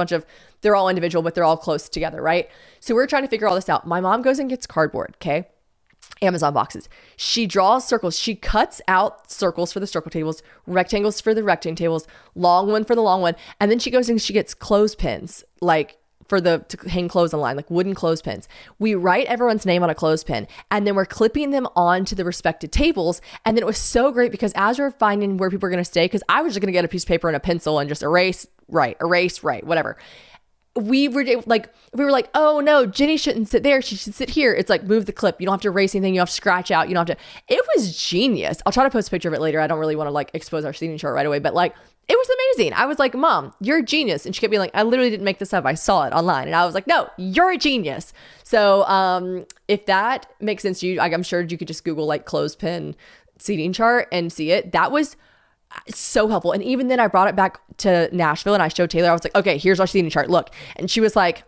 they're all individual, but they're all close together. Right. So we're trying to figure all this out. My mom goes and gets cardboard. Okay. Amazon boxes. She draws circles. She cuts out circles for the circle tables, rectangles for the rectangle tables, long one for the long one. And then she goes and she gets clothespins, like to hang clothes online, like wooden clothespins. We write everyone's name on a clothespin and then we're clipping them onto the respective tables. And then it was so great because as we're finding where people are going to stay, because I was just going to get a piece of paper and a pencil and just erase, right, whatever. We were like, oh no, Jenny shouldn't sit there. She should sit here. It's like, move the clip. You don't have to erase anything. You don't have to scratch out. You don't have to. It was genius. I'll try to post a picture of it later. I don't really want to like expose our seating chart right away, but like, it was amazing. I was like, Mom, you're a genius. And she kept being like, I literally didn't make this up. I saw it online. And I was like, no, you're a genius. So if that makes sense to you, I'm sure you could just Google like clothespin seating chart and see it. That was so helpful. And even then I brought it back to Nashville and I showed Taylor, I was like, okay, here's our seating chart. Look. And she was like,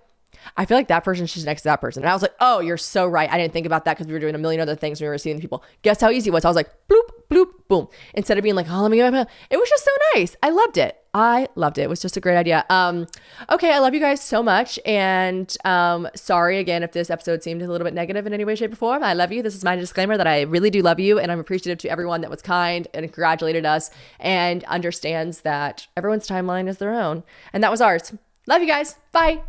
I feel like that person should next to that person. And I was like, oh, you're so right. I didn't think about that because we were doing a million other things when we were seeing people. Guess how easy it was? I was like, bloop, bloop, boom. Instead of being like, oh, let me get my pen. It was just so nice. I loved it. It was just a great idea. Okay. I love you guys so much. And sorry again if this episode seemed a little bit negative in any way, shape, or form. I love you. This is my disclaimer that I really do love you. And I'm appreciative to everyone that was kind and congratulated us and understands that everyone's timeline is their own. And that was ours. Love you guys. Bye.